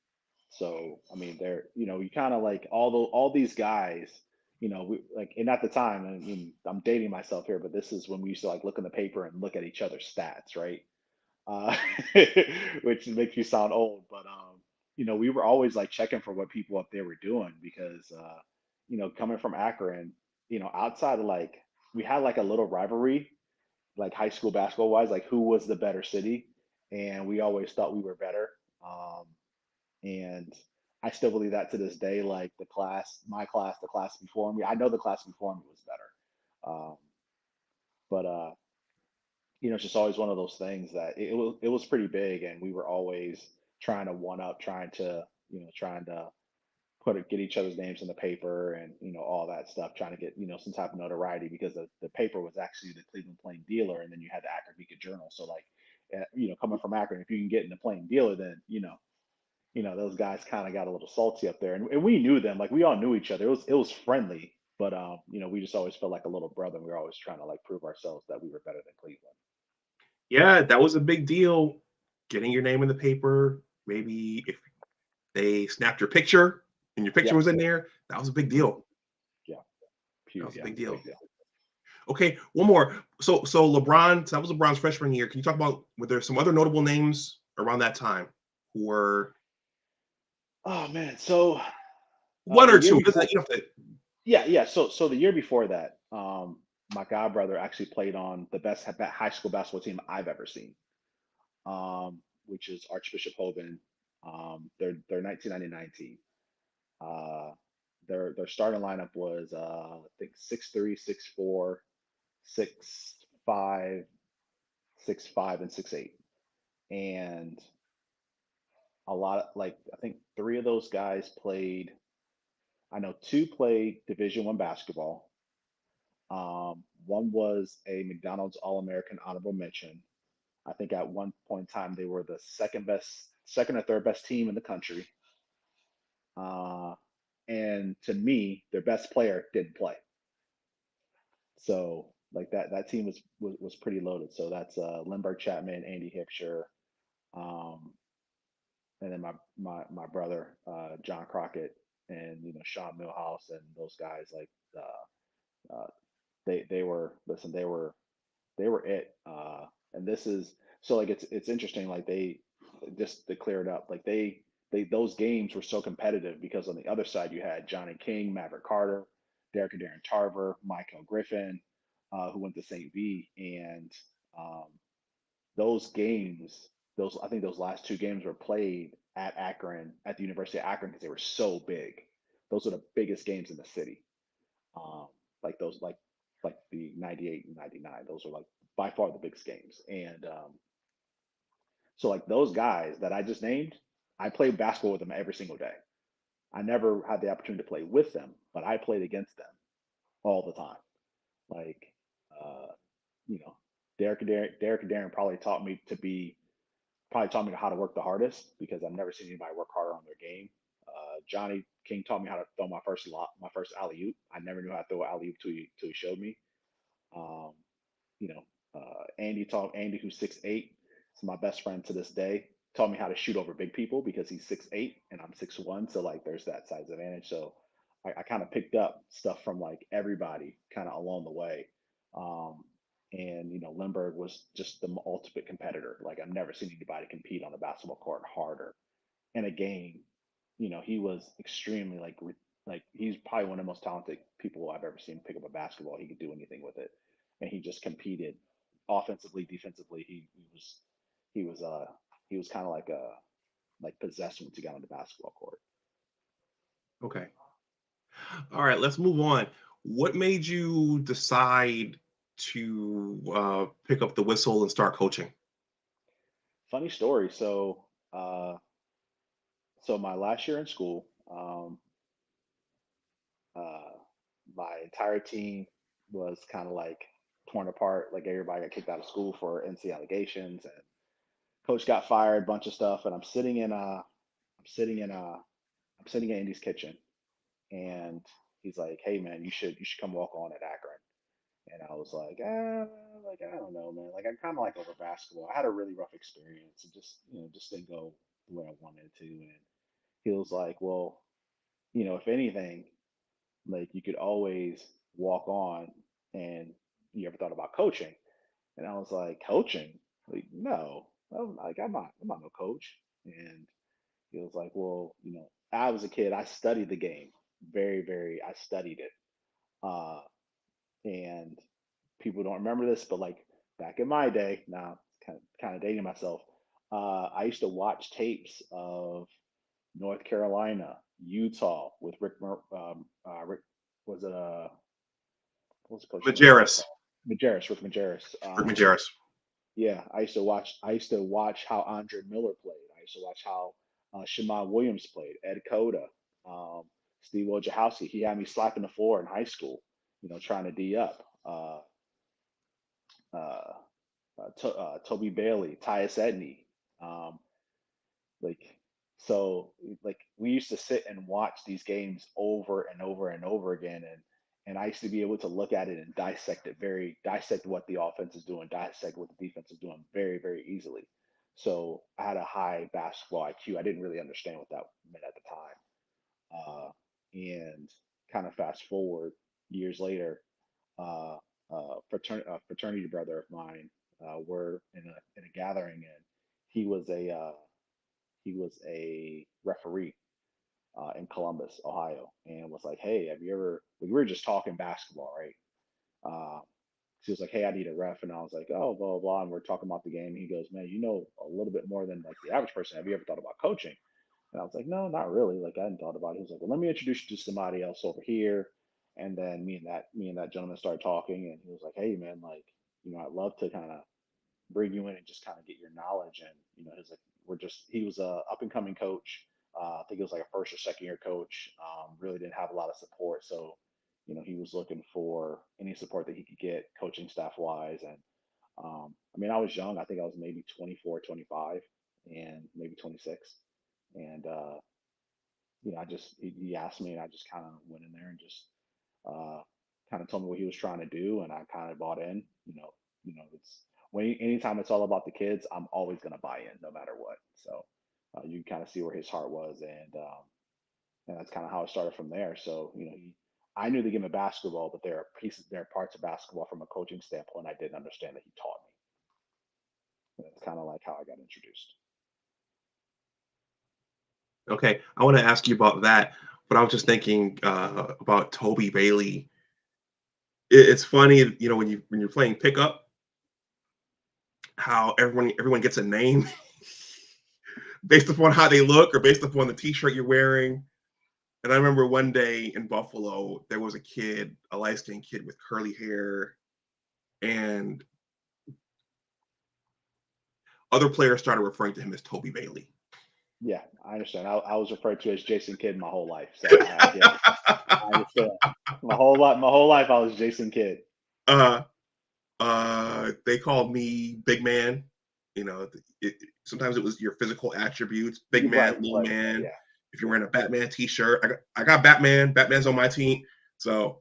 so I mean, you kind of like all these guys. And at the time, I mean, I'm dating myself here, but this is when we used to like look in the paper and look at each other's stats, right? uh, which makes me sound old. But we were always like checking for what people up there were doing because coming from Akron, outside of like we had like a little rivalry, like high school basketball wise, like who was the better city, and we always thought we were better. And I still believe that to this day. Like my class, the class before me, I know the class before me was better. But it's just always one of those things that it was pretty big, and we were always trying to one up, trying to get each other's names in the paper and all that stuff, trying to get some type of notoriety because the paper was actually the Cleveland Plain Dealer, and then you had the Akron Beacon Journal. So like, coming from Akron, if you can get in the Plain Dealer, then those guys kind of got a little salty up there, and we knew them. Like we all knew each other. It was friendly, but we just always felt like a little brother. And we were always trying to like prove ourselves that we were better than Cleveland. Yeah, that was a big deal. Getting your name in the paper. Maybe if they snapped your picture and your picture Yeah, was in there, that was a big deal. yeah, That huge, was a yeah, big deal. big deal. Okay, one more. So LeBron, so that was LeBron's freshman year. Can you talk about, were there some other notable names around that time who were Oh man, so one the or year two? before, You have to, yeah. So the year before that, my god brother actually played on the best high school basketball team I've ever seen, which is Archbishop Hoban. Their 1999 team. Uh, their starting lineup was I think 6'3", 6'4", 6'5", 6'5", and 6'8", and a lot of like I think three of those guys played. I know two played Division I basketball. One was a McDonald's All-American honorable mention. I think at one point in time they were the second or third best team in the country. Uh, and to me, their best player didn't play. So like that team was pretty loaded. So that's Lindbergh Chapman, Andy Hicksher, um, and then my brother John Crockett, and Sean Millhouse, and those guys like uh, they were listen they were it. And this is so like it's interesting, like they just to clear it up, like they those games were so competitive because on the other side you had Johnny King, Maverick Carter, Derek and Darren Tarver, Michael Griffin, who went to St. V, and um, those games, those I think those last two games were played at Akron, at the University of Akron, because they were so big. Those are the biggest games in the city. Um, like those, like the 98 and 99. Those are like by far the biggest games. And so like those guys that I just named, I played basketball with them every single day. I never had the opportunity to play with them, but I played against them all the time. Like, uh, you know, Derek and Darren probably taught me how to work the hardest, because I've never seen anybody work harder on their game. Johnny King taught me how to throw my first alley oop. I never knew how to throw an alley oop till he showed me. Um, you know, Andy, who's 6'8", is my best friend to this day. Taught me how to shoot over big people because he's 6'8" and I'm 6'1", so like there's that size advantage. So I kind of picked up stuff from like everybody kind of along the way. Um, and Lindbergh was just the ultimate competitor. Like I've never seen anybody compete on the basketball court harder in a game. He was extremely like he's probably one of the most talented people I've ever seen pick up a basketball. He could do anything with it, and he just competed offensively, defensively. He was uh he was kind of like possessed once he got on the basketball court. okay. All right, let's move on. What made you decide to pick up the whistle and start coaching? Funny story. Uh, so my last year in school, uh, my entire team was kind of like torn apart. Like everybody got kicked out of school for NC allegations, and coach got fired, bunch of stuff. And I'm sitting in Andy's kitchen, and he's like, "Hey man, you should come walk on at Akron." And I was like I don't know, man. Like I'm kind of like over basketball. I had a really rough experience, and just didn't go the way I wanted it to. And he was like, "Well, if anything, like you could always walk on, and you ever thought about coaching?" And I was like, "Coaching? Like no, I'm not no coach." And he was like, "Well, I was a kid. I studied the game I studied it. Uh, and people don't remember this, but like back in my day, now kind of dating myself, I used to watch tapes of North Carolina, Utah with Rick was it what was the coach's name? Majerus. Rick Majerus. Rick Majerus. Yeah, I used to watch how Andre Miller played. I used to watch how Shammond Williams played, Ed Cota. Um, Steve Wojciechowski, he had me slapping the floor in high school, trying to D up. Uh, Toby Bailey, Tyus Edney, um, like so like we used to sit and watch these games over and over and over again, and I used to be able to look at it and dissect what the offense is doing, dissect what the defense is doing very, very easily. So I had a high basketball IQ. I didn't really understand what that meant at the time. And kind of fast forward years later, uh, fraternity brother of mine, were in a gathering, and he was a referee in Columbus, Ohio, and was like, "Hey, have you ever?" We were just talking basketball, right? Uh, she was like, "Hey, I need a ref," and I was like, "Oh, blah blah blah." And we're talking about the game. He goes, "Man, you know a little bit more than like the average person. Have you ever thought about coaching?" And I was like, "No, not really. Like I hadn't thought about it." He was like, "Well, let me introduce you to somebody else over here." And then me and that gentleman started talking, and he was like, "Hey, man, like I'd love to kind of bring you in and just kind of get your knowledge." And he's like, he was a up and coming coach. I think it was like a first or second year coach. Really didn't have a lot of support, so he was looking for any support that he could get, coaching staff wise. And I mean, I was young. I think I was maybe 24, 25, and maybe 26. And he asked me, and I just kind of went in there and just uh, kind of told me what he was trying to do, and I kind of bought in. It's anytime it's all about the kids, I'm always going to buy in no matter what. So you can kind of see where his heart was, and that's kind of how it started from there. So I knew the game of basketball, but there are parts of basketball from a coaching standpoint I didn't understand that he taught me. And that's kind of like how I got introduced. Okay, I want to ask you about that, but I was just thinking about Toby Bailey. It's funny, when you're playing pickup, how everyone gets a name based upon how they look or based upon the T-shirt you're wearing. And I remember one day in Buffalo, there was a kid, a light-skinned kid with curly hair, and other players started referring to him as Toby Bailey. Yeah, I understand. I was referred to as Jason Kidd my whole life, so I get it. I understand. My whole life, I was Jason Kidd. uh, they called me Big Man. Sometimes it was your physical attributes, big You're man, right, little right. man. Yeah, If you're yeah. wearing a Batman T-shirt, I got Batman. Batman's on my team. So,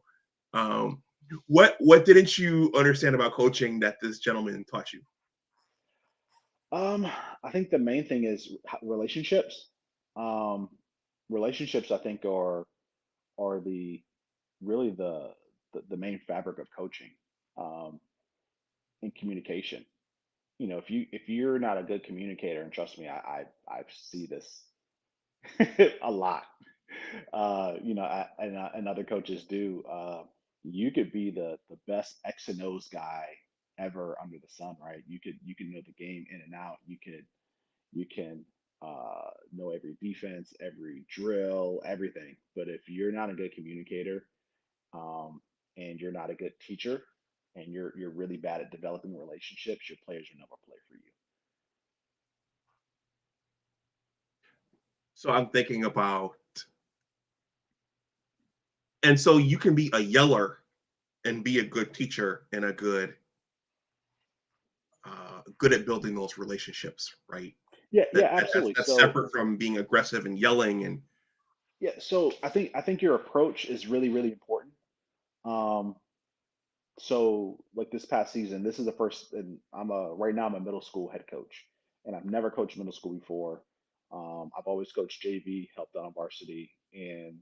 um, what didn't you understand about coaching that this gentleman taught you? Um, I think the main thing is relationships. Um, Relationships, I think, are the really the main fabric of coaching, um, and communication. If you're not a good communicator, and trust me, I see this a lot. And other coaches do. You could be the best X and O's guy ever under the sun, right? You can know the game in and out. You can know every defense, every drill, everything. But if you're not a good communicator, um, and you're not a good teacher, and you're really bad at developing relationships, your players will never play for you. So I'm thinking about, and so you can be a yeller and be a good teacher and good at building those relationships, right? Yeah, That, yeah, that that's absolutely. that's So separate from being aggressive and yelling. And yeah, so I think your approach is really, really important. Um, so like this past season, this is the first, and right now I'm a middle school head coach, and I've never coached middle school before. I've always coached JV, helped out on varsity, and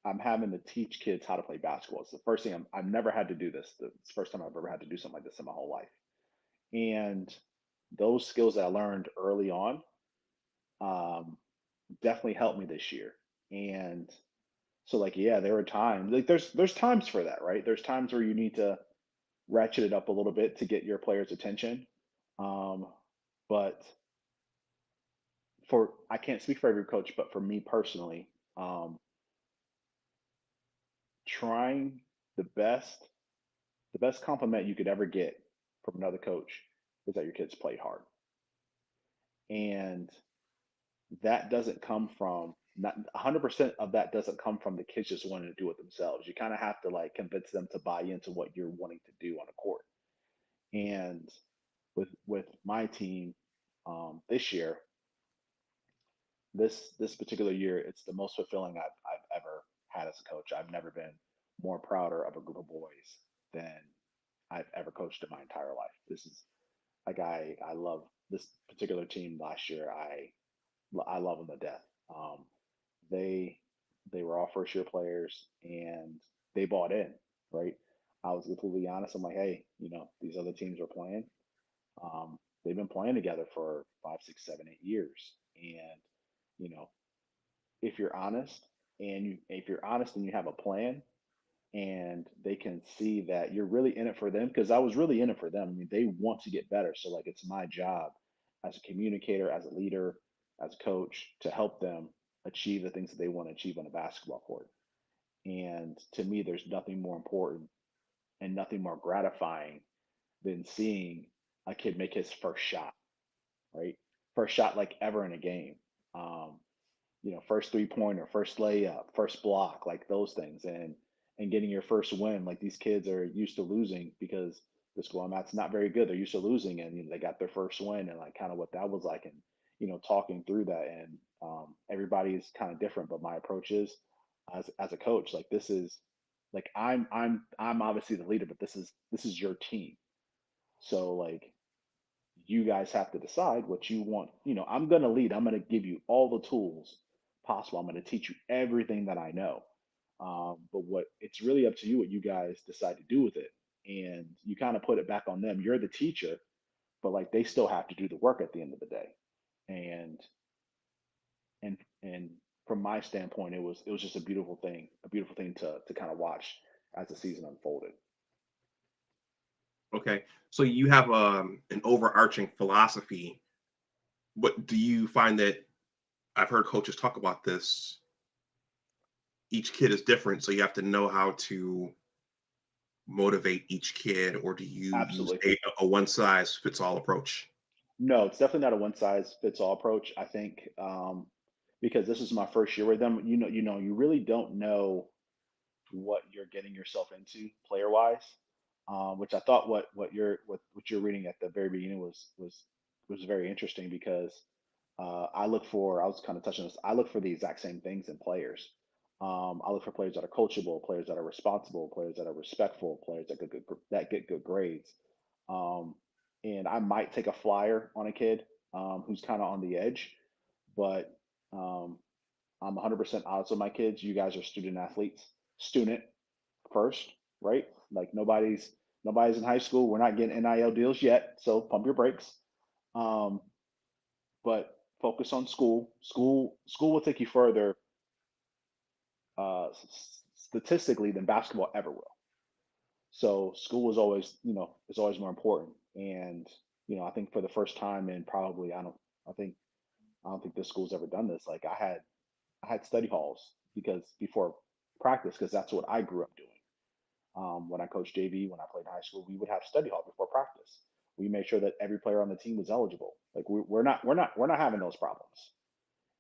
I'm having to teach kids how to play basketball. It's the first thing I've never had to do this. It's the first time I've ever had to do something like this in my whole life. And those skills that I learned early on, um, definitely helped me this year. And so like yeah, there were times like there's times for that, right? There's times where you need to ratchet it up a little bit to get your players' attention. Um, but for I can't speak for every coach, but for me personally, um, trying the best the best compliment you could ever get from another coach is that your kids played hard. And that doesn't come from not 100% of that doesn't come from the kids just wanting to do it themselves. You kind of have to like convince them to buy into what you're wanting to do on a court. And with my team this year, this particular year, it's the most fulfilling I've ever had as a coach. I've never been more prouder of a group of boys than I've ever coached in my entire life. This is like I love this particular team last year. I love them to death. They they were all first year players and they bought in, right? I was completely honest. I'm like, hey, these other teams are playing. They've been playing together for 5, 6, 7, 8 years, and you know, if you're honest if you're honest and you have a plan, and they can see that you're really in it for them, because I was really in it for them. I mean, they want to get better, so like it's my job as a communicator, as a leader, as a coach to help them achieve the things that they want to achieve on a basketball court. And to me, there's nothing more important and nothing more gratifying than seeing a kid make his first shot, right? First shot like ever in a game. Um, first 3 pointer, first layup, first block, like those things, and getting your first win. Like these kids are used to losing because the school I'm at's not very good. They're used to losing, and they got their first win, and like kind of what that was like, and talking through that, and everybody is kind of different, but my approach is as a coach, like this is like I'm obviously the leader, but this is your team. So like you guys have to decide what you want. I'm going to lead. I'm going to give you all the tools possible. I'm going to teach you everything that I know. But what it's really up to you what you guys decide to do with it. And you kind of put it back on them. You're the teacher, but like they still have to do the work at the end of the day. And and from my standpoint, it was just a beautiful thing to kind of watch as the season unfolded. Okay. So you have an overarching philosophy. But do you find that I've heard coaches talk about this? Each kid is different, so you have to know how to motivate each kid, or do you use Absolutely. a one size fits all approach? No, it's definitely not a one size fits all approach. I think because this is my first year with them, you really don't know what you're getting yourself into player wise. Which I thought what you're reading at the very beginning was very interesting because I was kind of touching this. I look for the exact same things in players. I look for players that are coachable, players that are responsible, players that are respectful, players that get good grades. Um, and I might take a flyer on a kid who's kind of on the edge, but um, I'm 100% honest with my kids. You guys are student athletes, student first, right? Like nobody's in high school. We're not getting NIL deals yet, so pump your brakes. Um, but focus on school. School will take you further statistically than basketball ever will. So school is always more important. And I think for the first time in probably I don't think this school's ever done this. Like I had study halls because before practice, because that's what I grew up doing. When I coached JV, when I played in high school, we would have study hall before practice. We made sure that every player on the team was eligible. Like we're not having those problems.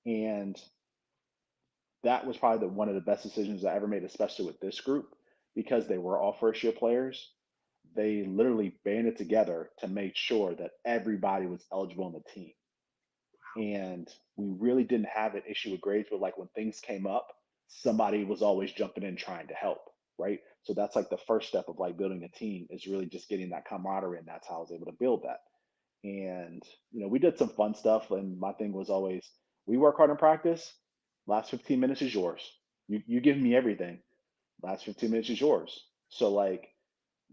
And that was probably one of the best decisions I ever made, especially with this group, because they were all first year players. They literally banded together to make sure that everybody was eligible on the team. And we really didn't have an issue with grades, but like when things came up, somebody was always jumping in trying to help, right? So that's like the first step of like building a team is really just getting that camaraderie, and that's how I was able to build that. And we did some fun stuff, and my thing was always we work hard in practice. Last 15 minutes is yours. You give me everything. Last 15 minutes is yours. So like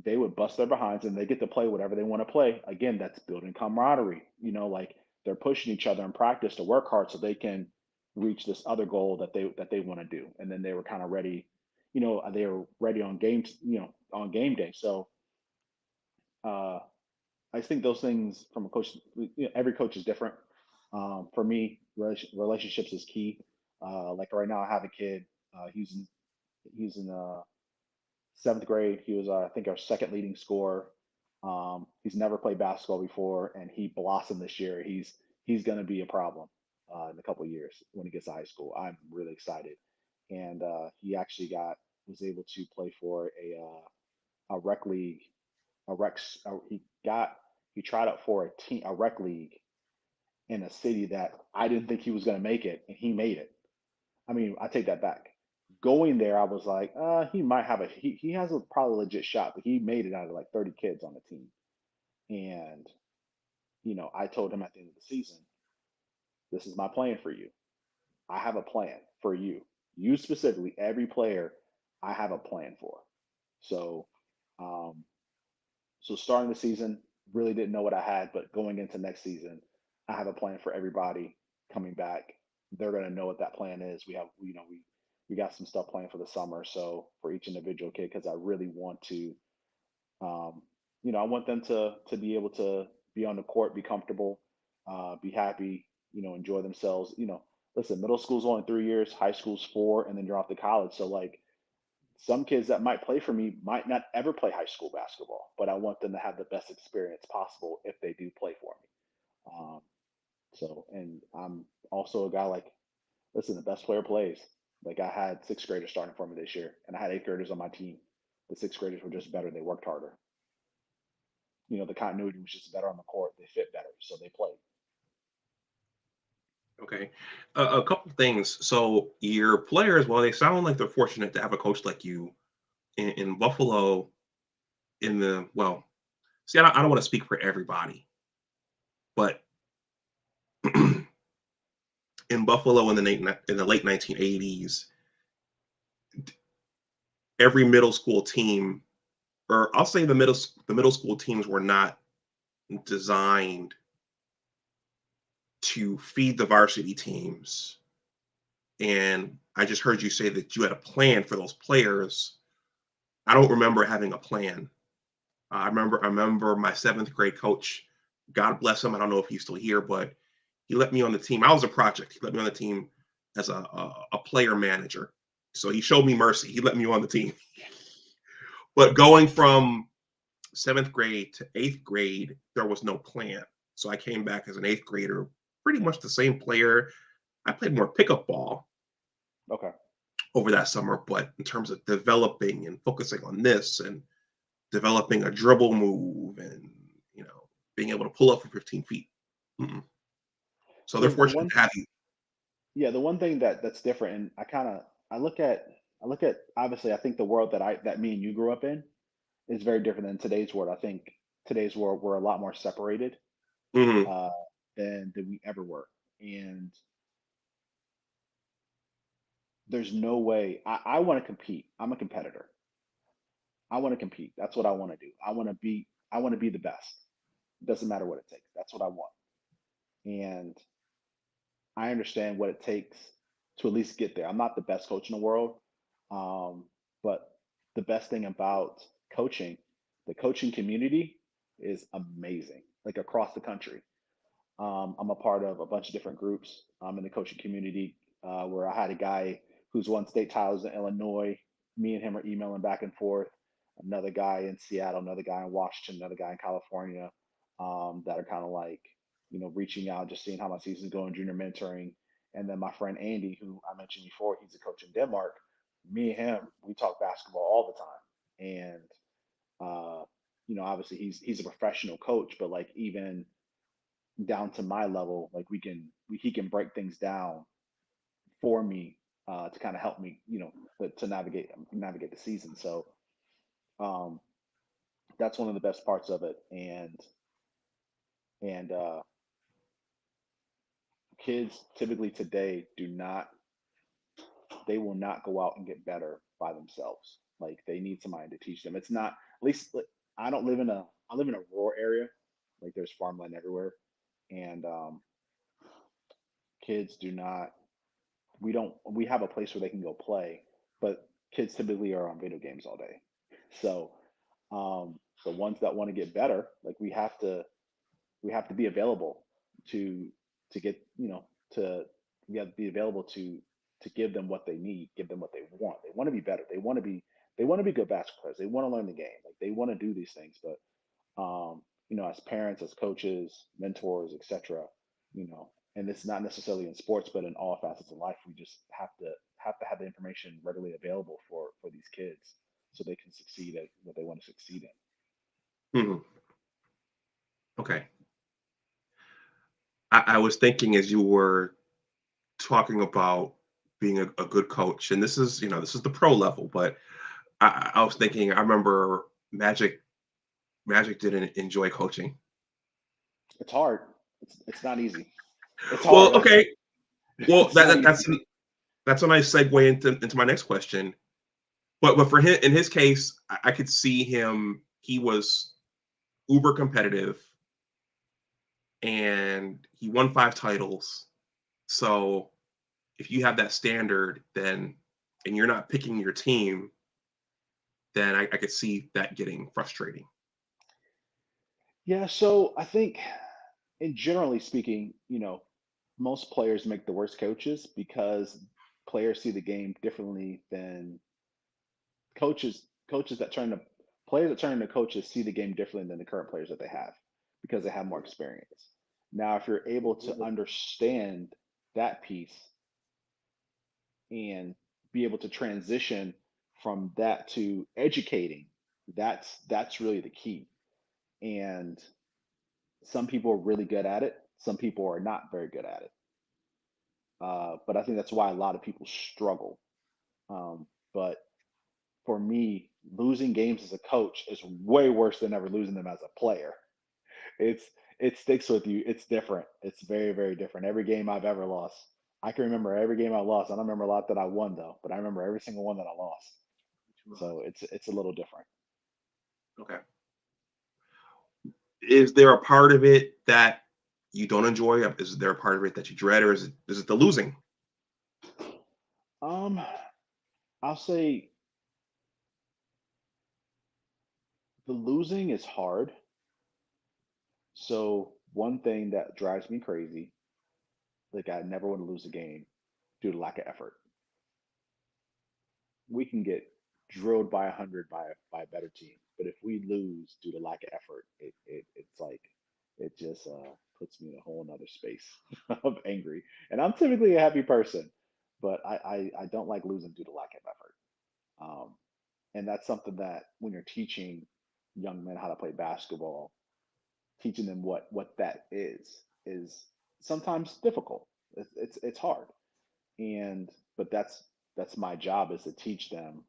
they would bust their behinds and they get to play whatever they want to play. Again, that's building camaraderie. Like they're pushing each other in practice to work hard so they can reach this other goal that they want to do. And then they were kind of ready, they were ready on game day. So uh, I think those things from a coach, every coach is different. For me, relationships is key. Like right now, I have a kid. He's in seventh grade. He was, I think, our second leading scorer. He's never played basketball before, and he blossomed this year. He's going to be a problem. in a couple of years when he gets to high school. I'm really excited, and he actually got was able to play for a rec league, a rec. He got he tried out for a rec league in a city that I didn't think he was going to make it, and he made it. I mean, I take that back. Going there, I was like, he might have he has a probably legit shot, but he made it out of like 30 kids on the team. And, I told him at the end of the season, this is my plan for you. I have a plan for you. You specifically, every player, I have a plan for. So, um, so starting the season, really didn't know what I had, but going into next season, I have a plan for everybody coming back. They're going to know what that plan is. We have, we got some stuff planned for the summer. So for each individual kid, because I really want to, um, I want them to be able to be on the court, be comfortable, be happy, enjoy themselves. Listen, middle school's only 3 years, high school's 4, and then you're off to college. So like some kids that might play for me might not ever play high school basketball, but I want them to have the best experience possible if they do play for me. Um, and I'm also a guy like, listen, the best player plays. Like I had sixth graders starting for me this year, and I had eighth graders on my team. The sixth graders were just better. They worked harder. The continuity was just better on the court. They fit better, so they played. Okay. A couple things. So your players, well, they sound like they're fortunate to have a coach like you in Buffalo. In the well, see, I don't want to speak for everybody, but in Buffalo in the late 1980s, every middle school team, or I'll say the middle school teams were not designed to feed the varsity teams. And I just heard you say that you had a plan for those players. I don't remember having a plan. I remember my seventh grade coach. God bless him. I don't know if he's still here, but he let me on the team. I was a project. He let me on the team as a player manager. So he showed me mercy. He let me on the team. But going from seventh grade to eighth grade, there was no plan. So I came back as an eighth grader, pretty much the same player. I played more pickup ball Okay. over that summer, but in terms of developing and focusing on this and developing a dribble move and being able to pull up from 15 feet. Mm-mm. So they're The fortunate one, to have you. yeah, the one thing that's different, and I look at obviously I think the world that me and you grew up in is very different than today's world. I think today's world we're a lot more separated Hmm. uh, than we ever were, and there's no way I want to compete. I'm a competitor. I want to compete. That's what I want to do. I want to be the best. It doesn't matter what it takes. That's what I want. And I understand what it takes to at least get there. I'm not the best coach in the world, um, but the best thing about coaching, the coaching community is amazing, like across the country. I'm a part of a bunch of different groups in the coaching community where I had a guy who's won state titles in Illinois. Me and him are emailing back and forth. Another guy in Seattle, another guy in Washington, another guy in California that are kind of like, reaching out, just seeing how my season's going, junior mentoring. And then my friend Andy, who I mentioned before, he's a coach in Denmark. Me and him, we talk basketball all the time. And, obviously he's a professional coach, but like even down to my level, like he can break things down for me to kind of help me, to navigate the season. So um, that's one of the best parts of it. And kids typically today they will not go out and get better by themselves. Like they need somebody to teach them. It's not at least like, I live in a rural area. Like there's farmland everywhere, and kids do not we have a place where they can go play, but kids typically are on video games all day. So the ones that want to get better, like we have to be available to get, to we have to be available to give them what they need, give them what they want. They want to be better. They want to be good basketball players. They want to learn the game. Like they want to do these things, but as parents, as coaches, mentors, etc., and it's not necessarily in sports, but in all facets of life. We just have the information readily available for these kids so they can succeed at what they want to succeed in. Mhm. Okay. I was thinking as you were talking about being a good coach, and this is, this is the pro level, but I was thinking, I remember Magic didn't enjoy coaching. It's hard. It's not easy. It's hard. Well, okay. Well, It's not easy. that's a nice segue into my next question. But for him, in his case, I could see him. He was uber competitive, and he won 5 titles. So if you have that standard, then and you're not picking your team, then I could see that getting frustrating. Yeah, so I think, in generally speaking, most players make the worst coaches because players see the game differently than coaches. Coaches that turn to players that turn into coaches see the game differently than the current players that they have because they have more experience. Now, if you're able to understand that piece and be able to transition from that to educating, that's really the key. And some people are really good at it. Some people are not very good at it. But I think that's why a lot of people struggle. But for me, losing games as a coach is way worse than ever losing them as a player. It's it sticks with you. It's different. It's very, very different. Every game I've ever lost, I can remember every game I lost. I don't remember a lot that I won though, but I remember every single one that I lost. So it's a little different. Okay. Is there a part of it that you don't enjoy? Is there a part of it that you dread, or is it the losing? Um, I'll say the losing is hard. So one thing that drives me crazy, like I never want to lose a game due to lack of effort. We can get drilled by 100 by a better team, but if we lose due to lack of effort, it's like it just puts me in a whole nother space of angry. And I'm typically a happy person, but I don't like losing due to lack of effort. Um, and that's something that when you're teaching young men how to play basketball, teaching them what that is sometimes difficult. It's hard, and but that's my job is to teach them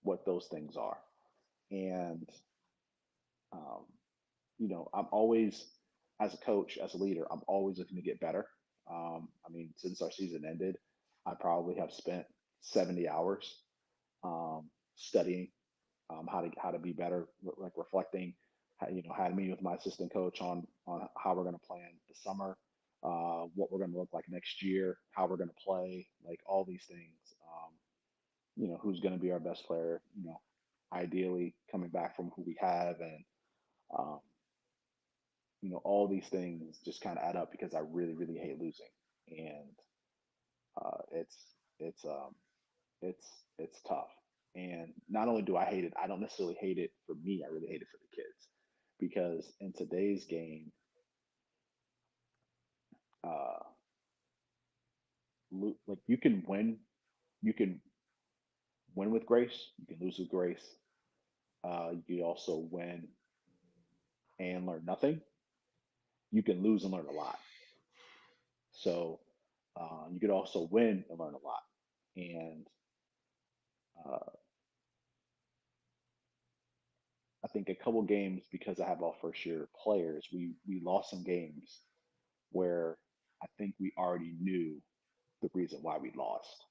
what those things are. And um, I'm always, as a coach, as a leader, I'm always looking to get better. I mean, since our season ended, I probably have spent 70 hours studying how to be better, like reflecting. Had a meeting with my assistant coach on how we're going to plan the summer, what we're going to look like next year, how we're going to play, like all these things. Who's going to be our best player? Ideally coming back from who we have, and um, all these things just kind of add up because I really, really hate losing, and it's it's it's it's tough. And not only do I hate it, I don't necessarily hate it for me. I really hate it for the kids because in today's game, uh, like you can win with grace, you can lose with grace. You can also win and learn nothing. You can lose and learn a lot. So you could also win and learn a lot. And uh, I think a couple games because I have all first year players, we lost some games where I think we already knew the reason why we lost,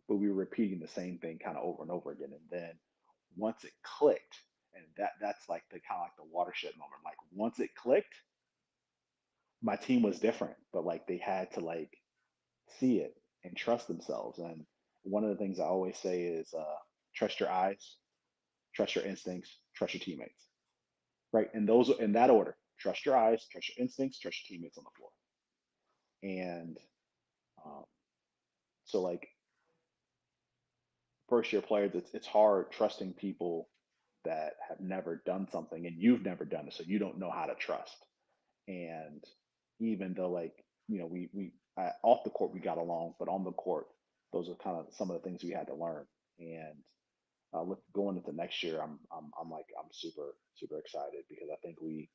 but we were repeating the same thing kind of over and over again. And then once it clicked, and that's like the kind of like the watershed moment. Like once it clicked, my team was different, but like they had to like see it and trust themselves. And one of the things I always say is trust your eyes, trust your instincts, trust your teammates. Right? And those in that order. Trust your eyes, trust your instincts, trust your teammates on the floor. And um, so like first year players, it's hard trusting people that have never done something and you've never done it, so you don't know how to trust. And even though like we off the court we got along, but on the court, those are kind of some of the things we had to learn. And going into next year, I'm super excited because I think we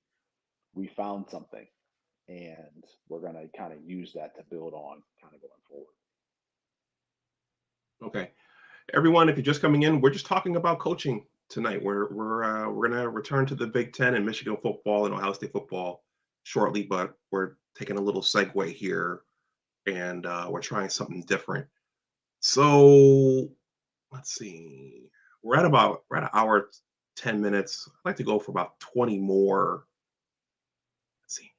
found something, and we're gonna kind of use that to build on kind of going forward. Okay, everyone, if you're just coming in, we're just talking about coaching tonight. We're gonna return to the Big Ten and Michigan football and Ohio State football shortly, but we're taking a little segue here, and we're trying something different. So let's see. We're at an hour 10 minutes. I'd like to go for about 20 more. Let's see.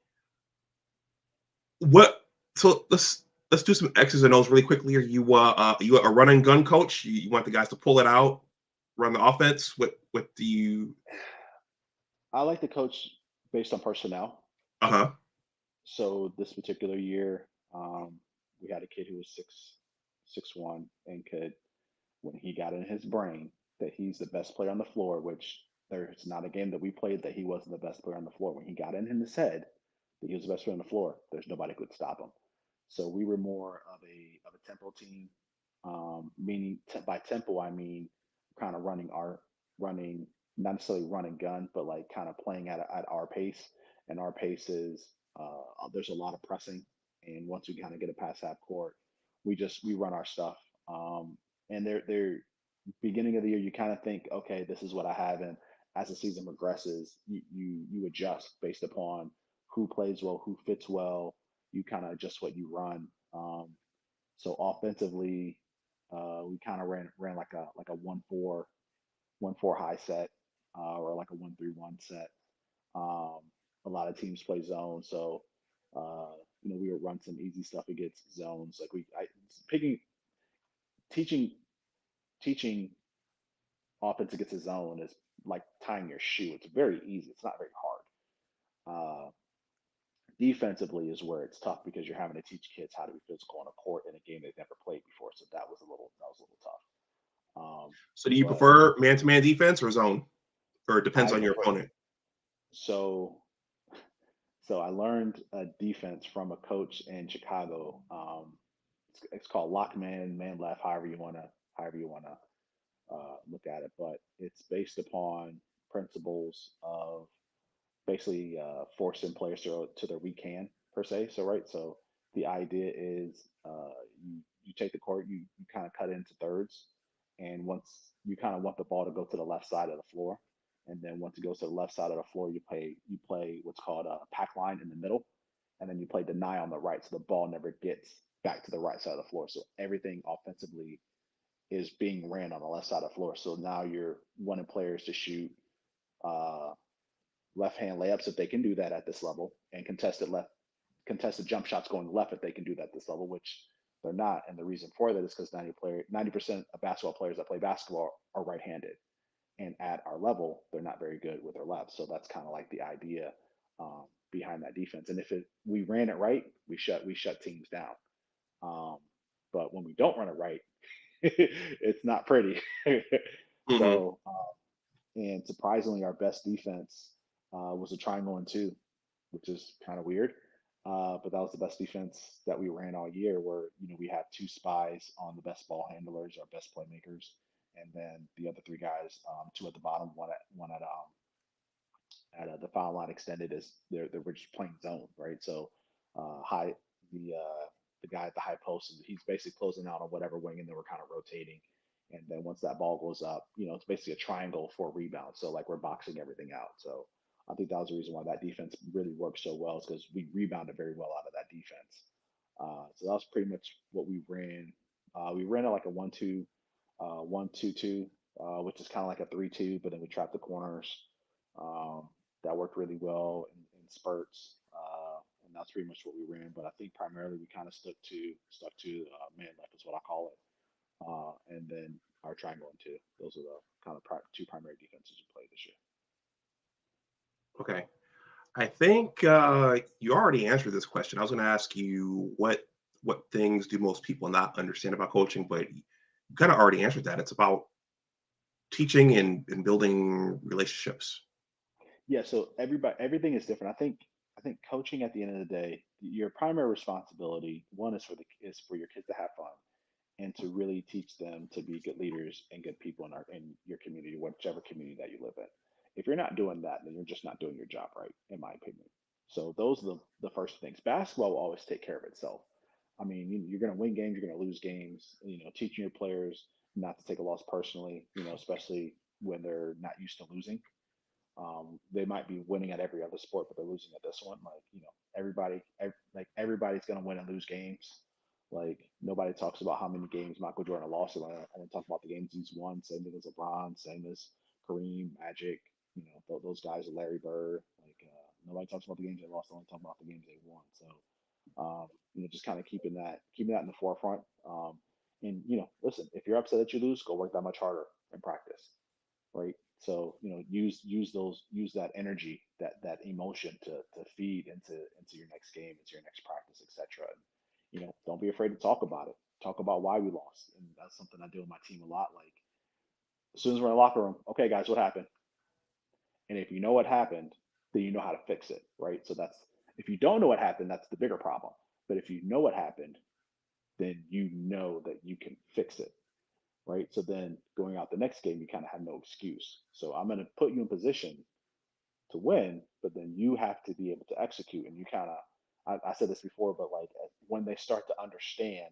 What so let's do some X's and O's really quickly. Are you a run and gun coach? You want the guys to pull it out, run the offense? What do you I like to coach based on personnel. uh-huh. So this particular year, we had a kid who was 6'1" and could, when he got in his brain that he's the best player on the floor, which there's not a game that we played that he wasn't the best player on the floor. When he got in his head that he was the best player on the floor, there's nobody who could stop him. So we were more of a tempo team, meaning by tempo I mean kind of running, not necessarily run and gun, but like kind of playing at our pace. And our pace is there's a lot of pressing, and once we kind of get it past half court, we run our stuff. And they're beginning of the year, you kind of think, okay, this is what I have, and as the season progresses, you adjust based upon who plays well, who fits well. You kind of adjust what you run. So offensively, we kind of ran like a 1-4 high set, or like a 1-3-1 set. Um, a lot of teams play zone, so we would run some easy stuff against zones. Like picking teaching teaching offense against a zone is like tying your shoe. It's very easy. It's not very hard. Defensively is where it's tough because you're having to teach kids how to be physical on a court in a game they've never played before. So that was a little tough. So do you But prefer man-to-man defense or zone? Or it depends I on your prefer opponent? so so I learned a defense from a coach in Chicago. It's called lock man left, however you wanna look at it, but it's based upon principles of basically forcing players to their weak hand per se. So right, so the idea is you take the court, you kind of cut it into thirds, and once you kind of want the ball to go to the left side of the floor, and then once it goes to the left side of the floor, you play what's called a pack line in the middle, and then you play deny on the right, so the ball never gets back to the right side of the floor. So everything offensively is being ran on the left side of the floor. So now you're wanting players to shoot uh, left hand layups if they can do that at this level, and contested jump shots going left if they can do that at this level, which they're not. And the reason for that is because 90% of basketball players that play basketball are right-handed, and at our level, they're not very good with their left. So that's kind of like the idea behind that defense. And if we ran it right, we shut teams down. Um, but when we don't run it right, it's not pretty. Hmm. So and surprisingly, our best defense was a triangle and two, which is kind of weird. But that was the best defense that we ran all year, where we had two spies on the best ball handlers, our best playmakers, and then the other three guys, two at the bottom, one at the foul line extended as we're just playing zone, right? So high the guy at the high post, he's basically closing out on whatever wing, and then we're kind of rotating. And then once that ball goes up, it's basically a triangle for a rebound. So like we're boxing everything out. So I think that was the reason why that defense really worked so well, is because we rebounded very well out of that defense. So that was pretty much what we ran. We ran it like a 1-2, 1-2-2, which is kind of like a 3-2, but then we trapped the corners. Um, that worked really well in spurts, and that's pretty much what we ran. But I think primarily we kind of stuck to man left is what I call it, and then our triangle and two. Those are the kind of two primary defenses we played this year. Okay. I think you already answered this question. I was going to ask you what things do most people not understand about coaching, but you kind of already answered that. It's about teaching and building relationships. Yeah, so everything is different. I think coaching at the end of the day, your primary responsibility, one is for your kids to have fun and to really teach them to be good leaders and good people in your community, whichever community that you live in. If you're not doing that, then you're just not doing your job right, in my opinion. So those are the first things. Basketball will always take care of itself. I mean, you're going to win games, you're going to lose games. Teaching your players not to take a loss personally. Especially when they're not used to losing. They might be winning at every other sport, but they're losing at this one. Like, everybody's going to win and lose games. Like, nobody talks about how many games Michael Jordan lost. And I don't talk about the games he's won. Same thing as LeBron, same as Kareem, Magic. Those guys, Larry Bird. Like, nobody talks about the games they lost. They only talk about the games they won. So, just kind of keeping that in the forefront. And listen, if you're upset that you lose, go work that much harder in practice, right? So use that energy, that emotion to feed into your next game, into your next practice, etc. And don't be afraid to talk about it. Talk about why we lost, and that's something I do with my team a lot. Like, as soon as we're in the locker room, okay, guys, what happened? And if you know what happened, then you know how to fix it, right? So that's if you don't know what happened, that's the bigger problem. But if you know what happened, then you know that you can fix it, right? So then going out the next game, you kind of have no excuse. So I'm going to put you in position to win, but then you have to be able to execute. And you kind of, I said this before, but like when they start to understand,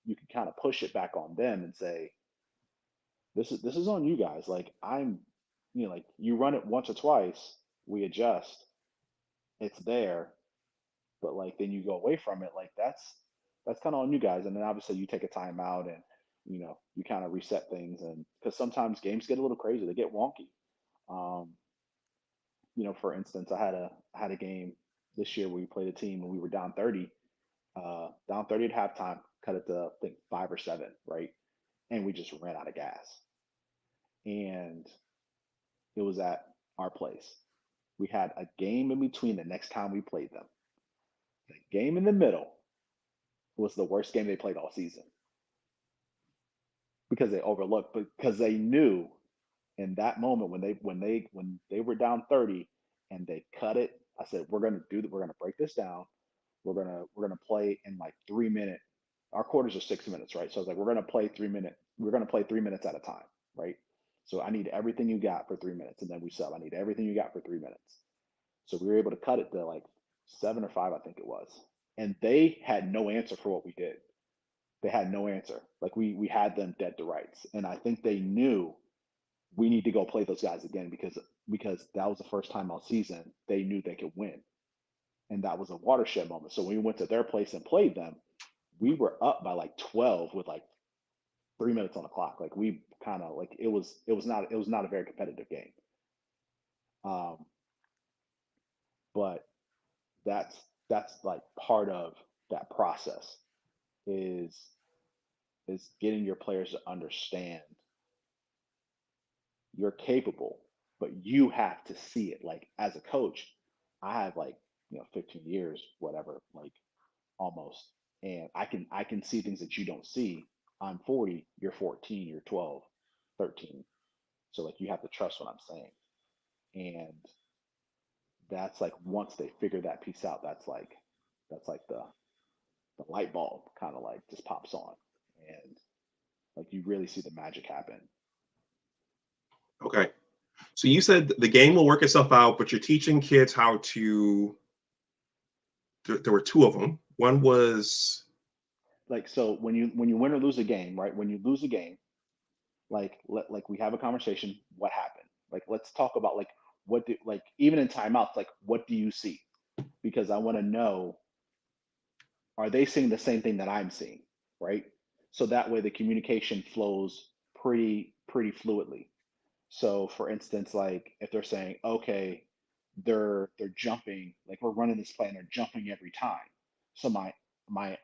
you can kind of push it back on them and say, this is on you guys. Like like you run it once or twice, we adjust, it's there, but like then you go away from it. Like that's kind of on you guys. And then obviously you take a timeout and you kind of reset things. And because sometimes games get a little crazy, they get wonky. Um, for instance, I had a game this year where we played a team and we were down 30 at halftime, cut it to I think 5 or 7, right? And we just ran out of gas. And it was at our place. We had a game in between the next time we played them. The game in the middle was the worst game they played all season because they overlooked, because they knew in that moment when they were down 30 and they cut it. I said, we're gonna do that. We're gonna break this down. We're gonna play in like 3 minute. Our quarters are 6 minutes, right? So I was like, we're gonna play 3 minute. We're gonna play 3 minutes at a time, right? So I need everything you got for 3 minutes, and then we sub. I need everything you got for 3 minutes. So we were able to cut it to like 7 or 5, I think it was. And they had no answer for what we did. They had no answer. Like we had them dead to rights, and I think they knew we need to go play those guys again because that was the first time all season they knew they could win, and that was a watershed moment. So when we went to their place and played them, we were up by like 12 with like 3 minutes on the clock. Like we kind of like it was not a very competitive game. Um, but that's like part of that process is getting your players to understand you're capable, but you have to see it. Like as a coach, I have like 15 years, whatever, like almost, and I can see things that you don't see. I'm 40, you're 14, you're 12, 13. So like you have to trust what I'm saying, and that's like once they figure that piece out, that's like the light bulb kind of like just pops on, and like you really see the magic happen. Okay. So you said the game will work itself out, but you're teaching kids how to. There were two of them. One was Like so when you win or lose a game, right? When you lose a game, like we have a conversation, what happened? Like let's talk about like what do like even in timeouts, like what do you see? Because I want to know, are they seeing the same thing that I'm seeing, right? So that way the communication flows pretty fluidly. So for instance, like if they're saying, okay, they're jumping, like we're running this play and they're jumping every time. So my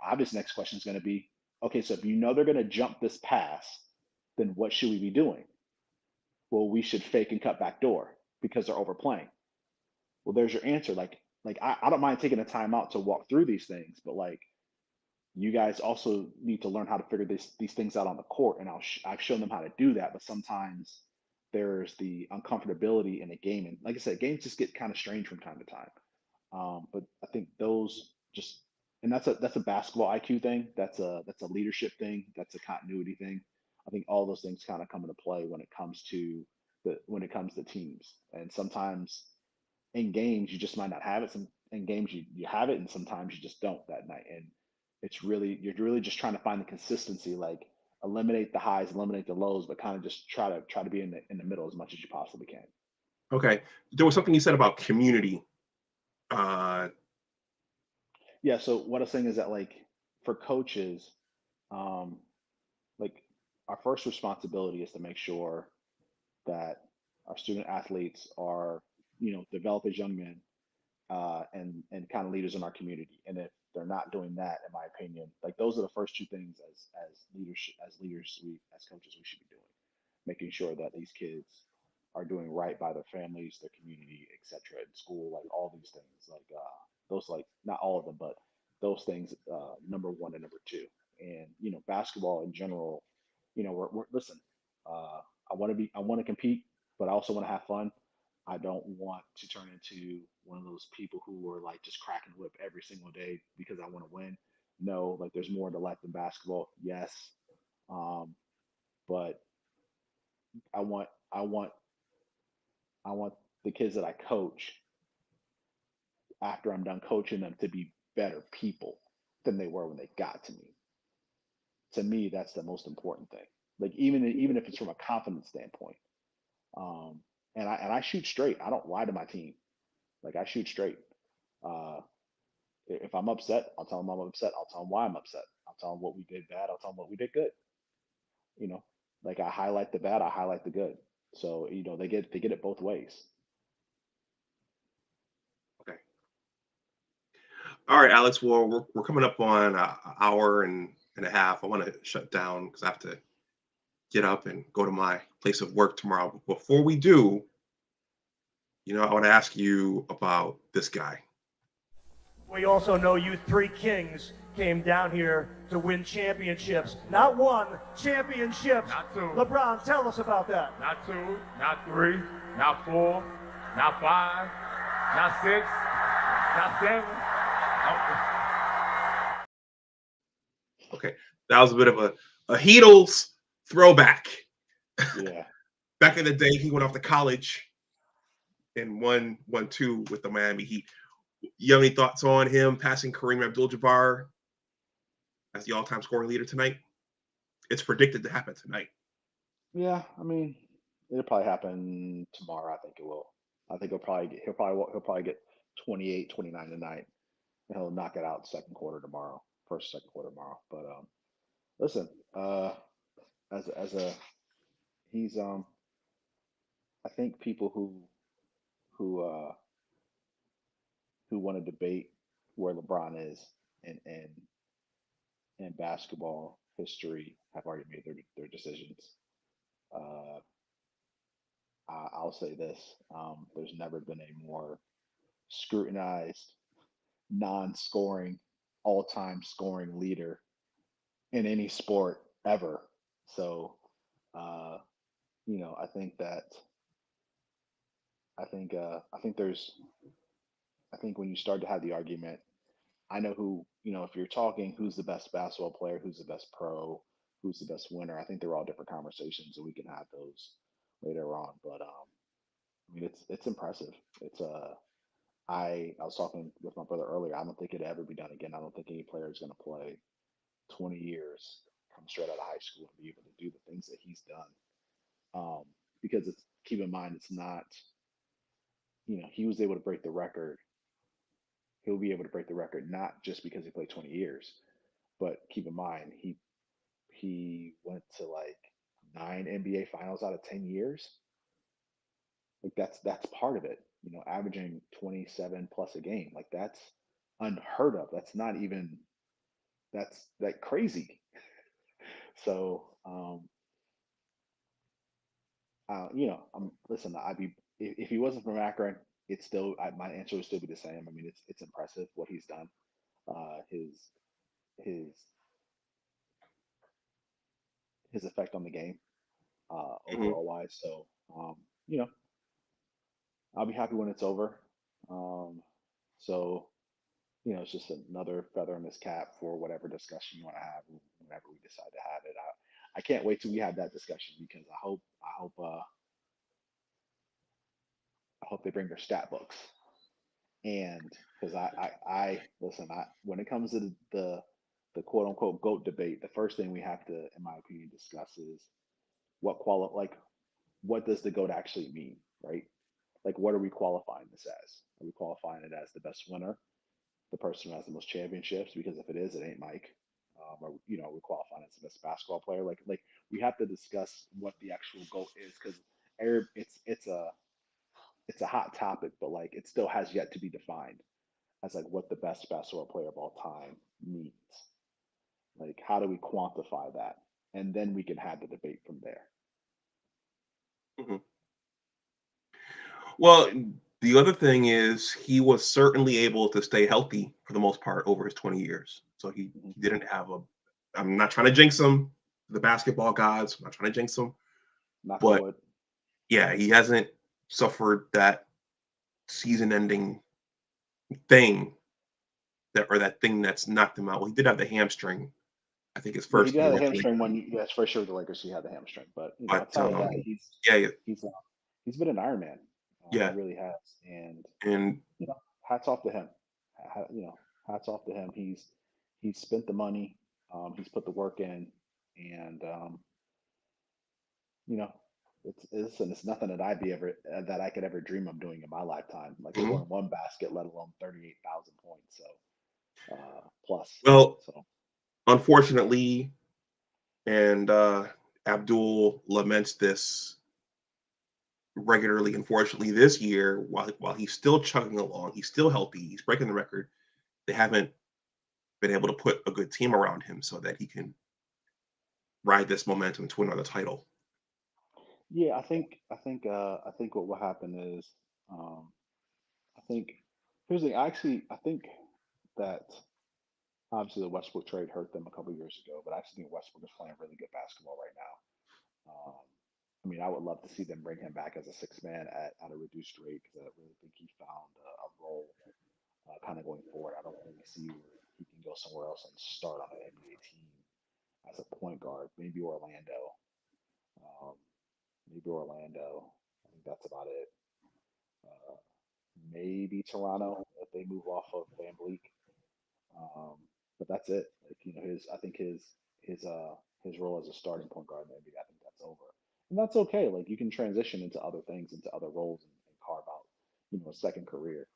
obvious next question is going to be, okay, so if you know they're going to jump this pass, then what should we be doing? Well, we should fake and cut back door because they're overplaying. Well, there's your answer. Like I don't mind taking a time out to walk through these things, but like you guys also need to learn how to figure these things out on the court, and I've shown them how to do that. But sometimes there's the uncomfortability in the game, and like I said, games just get kind of strange from time to time. But I think those just, and that's a basketball IQ thing. That's a leadership thing. That's a continuity thing. I think all those things kind of come into play when it comes to teams. And sometimes in games you just might not have it. Some in games you have it, and sometimes you just don't that night. And you're really just trying to find the consistency, like eliminate the highs, eliminate the lows, but kind of just try to be in the middle as much as you possibly can. Okay. There was something you said about community. Uh, Yeah. So what I was saying is that, like, for coaches, um, like, our first responsibility is to make sure that our student athletes are, develop as young men, and kind of leaders in our community. And if they're not doing that, in my opinion, like, those are the first two things as leaders, we as coaches, we should be doing, making sure that these kids are doing right by their families, their community, etc. In school, like all these things, like, those, like, not all of them, but those things, number one and number two. And basketball in general, we're listen. Uh, I want to compete, but I also want to have fun. I don't want to turn into one of those people who are like just cracking the whip every single day because I want to win. No, like, there's more to life than basketball. Yes, um, but I want I want I want the kids that I coach, after I'm done coaching them, to be better people than they were when they got to me. To me, that's the most important thing. Like, even if it's from a confidence standpoint, um, and I shoot straight. I don't lie to my team. Like, I shoot straight. Uh, if I'm upset, I'll tell them I'm upset. I'll tell them why I'm upset. I'll tell them what we did bad. I'll tell them what we did good. You know, like, I highlight the bad. I highlight the good. So they get it both ways. okay. All right, Alex. Well, we're coming up on an hour and a half. I want to shut down because I have to get up and go to my place of work tomorrow. But before we do, I want to ask you about this guy. We also know you three kings came down here to win championships. Not one, championships. Not two. LeBron, tell us about that. Not two, not three, not four, not five, not six, not seven. Okay, that was a bit of a Heatles throwback. Yeah. Back in the day, he went off to college and won two with the Miami Heat. You have any thoughts on him passing Kareem Abdul-Jabbar as the all-time scoring leader tonight? It's predicted to happen tonight. Yeah, I mean, it'll probably happen tomorrow. I think it will. I think he'll probably get 28, 29 tonight, and he'll knock it out second quarter tomorrow, first second quarter tomorrow. But listen, as a he's I think people who uh who want to debate where LeBron is in in basketball history have already made their decisions. Uh, I'll say this: there's never been a more scrutinized, non-scoring, all-time scoring leader in any sport ever. So, uh, I think that I think there's I think when you start to have the argument, I know who, if you're talking who's the best basketball player, who's the best pro, who's the best winner. I think they're all different conversations, and we can have those later on. But I mean, it's impressive. It's I was talking with my brother earlier. I don't think it'd ever be done again. I don't think any player is going to play 20 years, come straight out of high school, and be able to do the things that he's done. Because it's keep in mind, it's not, he was able to break the record. He'll be able to break the record not just because he played 20 years, but keep in mind he went to like 9 NBA finals out of 10 years. Like, that's part of it. Averaging 27 plus a game. Like, that's unheard of. That's not even that's like crazy. So, listen. I'd be if he wasn't from Akron, it's still my answer would still be the same. I mean, it's impressive what he's done. His his effect on the game, Mhm. overall wise. So, you know, I'll be happy when it's over. Um, So, it's just another feather in this cap for whatever discussion you want to have whenever we decide to have it. I can't wait till we have that discussion because I hope they bring their stat books. And because I listen, when it comes to the quote unquote GOAT debate, the first thing we have to, in my opinion, discuss is what does the GOAT actually mean, right? Like, what are we qualifying this as? Are we qualifying it as the best winner, the person who has the most championships? Because if it is, it ain't Mike. Or we're qualifying as the best basketball player. Like we have to discuss what the actual GOAT is because it's a hot topic, but like it still has yet to be defined as like what the best basketball player of all time means. Like, how do we quantify that? And then we can have the debate from there. Mhm. Well, the other thing is he was certainly able to stay healthy for the most part over his 20 years. So he didn't have a. I'm not trying to jinx him, the basketball gods. I'm not trying to jinx him, Knock on but wood. yeah, he hasn't suffered that season-ending thing that thing that's knocked him out. Well, he did have the hamstring. I think his Yeah, he first did have year the with the hamstring Lakers, one. Yes, for sure. The Lakers, he had the hamstring, but but outside of that, yeah, yeah, he's been an Iron Man. He yeah, really has, and and hats off to him. Hats off to him. He's spent the money, he's put the work in, and you know, it's nothing that I could ever dream of doing in my lifetime, like mhm. scoring one basket, let alone 38,000 points. So plus, Well, so unfortunately, and Abdul laments this regularly. Unfortunately, this year, while he's still chugging along, he's still healthy, he's breaking the record. They haven't been able to put a good team around him so that he can ride this momentum to another title. yeah, I think what will happen is, um, I think here's the thing. I think that obviously the Westbrook trade hurt them a couple years ago, but I actually think Westbrook is playing really good basketball right now. I mean, I would love to see them bring him back as a six man at a reduced rate because I really think he found a role kind of going forward. I don't really see where he can go somewhere else and start on an NBA team as a point guard. Maybe Orlando. Um, maybe Orlando. I think that's about it. Uh, maybe Toronto if they move off of Van Bleek. Um, but that's it. Like, I think his role as a starting point guard in the NBA, I think that's over, and that's okay. Like, you can transition into other things, into other roles, and carve out, a second career.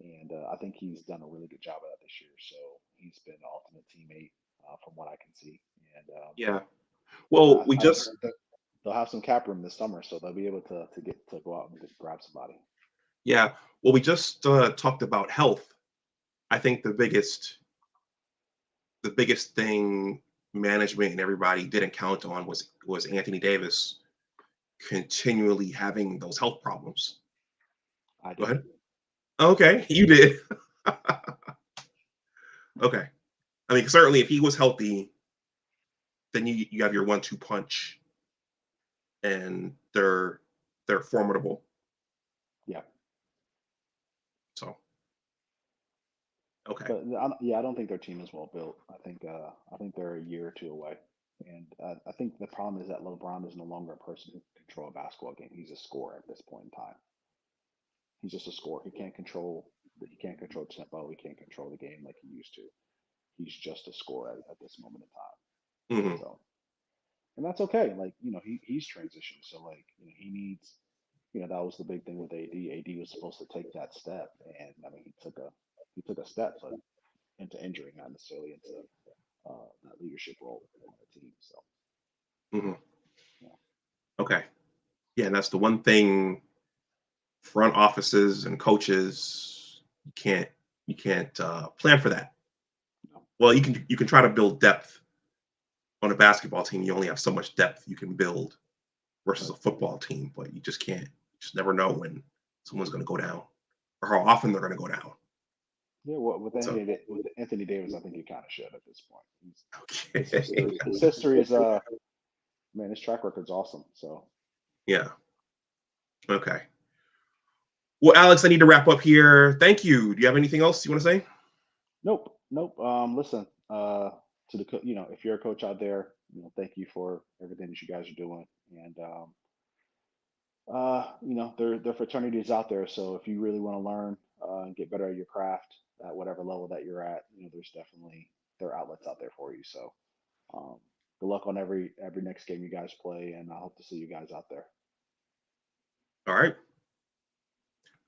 And I think he's done a really good job of that this year. So he's been an ultimate teammate from what I can see. And Yeah. Well, we I think just they'll have some cap room this summer, so they'll be able to go out and grab somebody. yeah. Well, we just talked about health. I think the biggest thing management and everybody didn't count on was Anthony Davis continually having those health problems. I Go did. ahead. Okay, you did. Okay. I mean, certainly if he was healthy, then you have your 1-2 punch, and they're formidable. Yeah. So okay. But I don't think their team is well built. I think they're a year or two away, and I think the problem is that LeBron is no longer a person who can control a basketball game. He's a scorer at this point in time. He's just a scorer. He can't control tempo. He can't control the game like he used to. He's just a scorer at this moment in time. Hmm. So, and that's okay. Like, he's transitioned. So, like, he needs. That was the big thing with AD. AD was supposed to take that step, and I mean, he took a step, but into injury, not necessarily into that leadership role on the team. So, Hmm. yeah, Okay. Yeah, and that's the one thing front offices and coaches you can't plan for that. no, Well, you can try to build depth on a basketball team. You only have so much depth you can build versus right. a football team, but you just can't. You just never know when someone's going to go down or how often they're going to go down. Yeah, well, with So Anthony Davis, I think he kind of should at this point. His okay. history, his history is man, his track record's awesome. So, Yeah. Okay. Well, Alex, I need to wrap up here. Thank you. Do you have anything else you want to say? Nope, nope. Listen, to the if you're a coach out there, thank you for everything that you guys are doing, and there are fraternities out there. So if you really want to learn and get better at your craft at whatever level that you're at, there are outlets out there for you. So good luck on every next game you guys play, and I hope to see you guys out there. All right.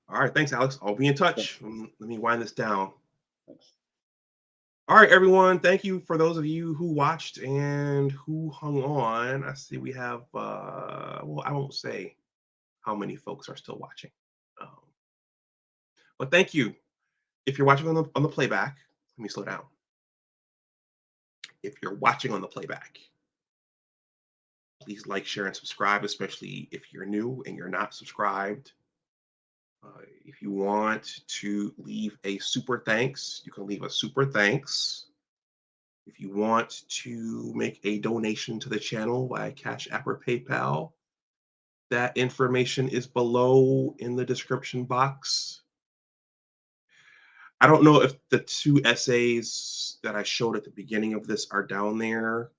All right. Thanks, Alex. I'll be in touch. Let me wind this down. Thanks. All right, everyone. Thank you for those of you who watched and who hung on. I see we have, well, I won't say how many folks are still watching. But thank you. If you're watching on the playback, let me slow down. If you're watching on the playback, please like, share, and subscribe, especially if you're new and you're not subscribed. If you want to leave a super thanks, you can leave a super thanks. If you want to make a donation to the channel via Cash App or PayPal, that information is below in the description box. I don't know if the 2 essays that I showed at the beginning of this are down there.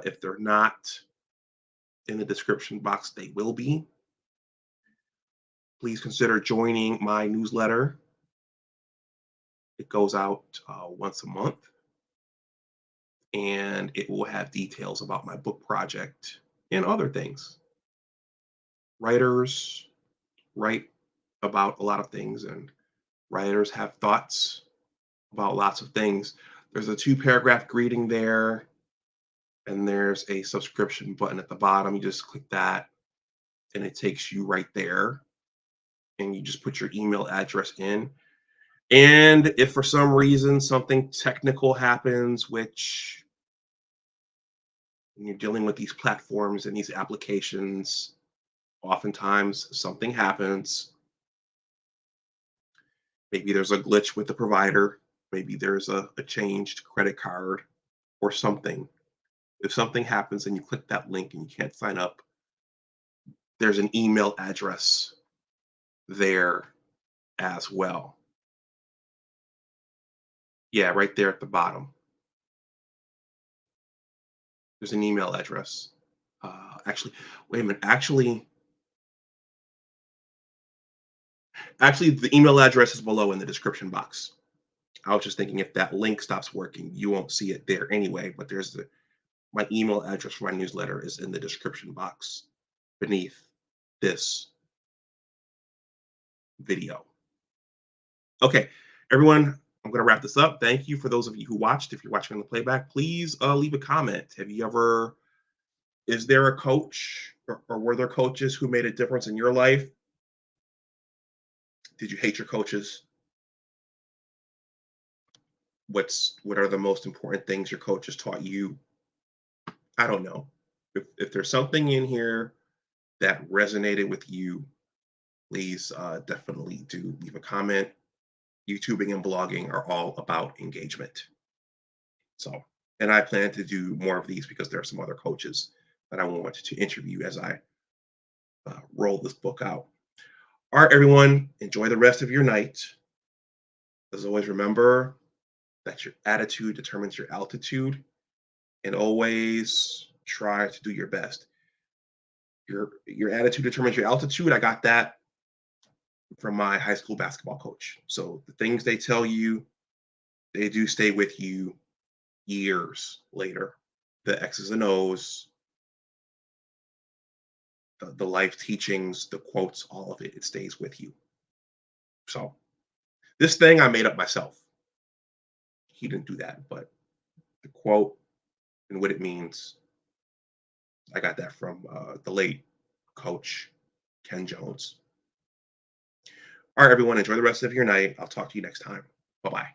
If they're not in the description box, they will be. Please consider joining my newsletter. It goes out once a month, and it will have details about my book project and other things. Writers write about a lot of things, and writers have thoughts about lots of things. There's a 2-paragraph greeting there, and there's a subscription button at the bottom. You just click that, and it takes you right there, and you just put your email address in. And if for some reason something technical happens, which when you're dealing with these platforms and these applications, oftentimes something happens. Maybe there's a glitch with the provider. Maybe there's a changed credit card or something. If something happens and you click that link and you can't sign up, there's an email address there as well. Yeah, right there at the bottom. There's an email address. Actually, wait a minute. Actually, the email address is below in the description box. I was just thinking if that link stops working, you won't see it there anyway. But there's my email address for my newsletter is in the description box beneath this video. Okay, everyone, I'm going to wrap this up. Thank you for those of you who watched. If you're watching on the playback, please leave a comment. Is there a coach or were there coaches who made a difference in your life? Did you hate your coaches? What are the most important things your coaches taught you? I don't know. If there's something in here that resonated with you, please definitely do leave a comment. YouTubing and blogging are all about engagement. So, and I plan to do more of these because there are some other coaches that I want to interview as I roll this book out. All right, everyone, enjoy the rest of your night. As always, remember that your attitude determines your altitude, and always try to do your best. Your attitude determines your altitude. I got that from my high school basketball coach. So the things they tell you, they do stay with you years later. The X's and O's, the life teachings, the quotes, all of it, it stays with you. So this thing I made up myself. He didn't do that, but the quote and what it means, I got that from the late coach, Ken Jones. All right, everyone, enjoy the rest of your night. I'll talk to you next time. Bye-bye.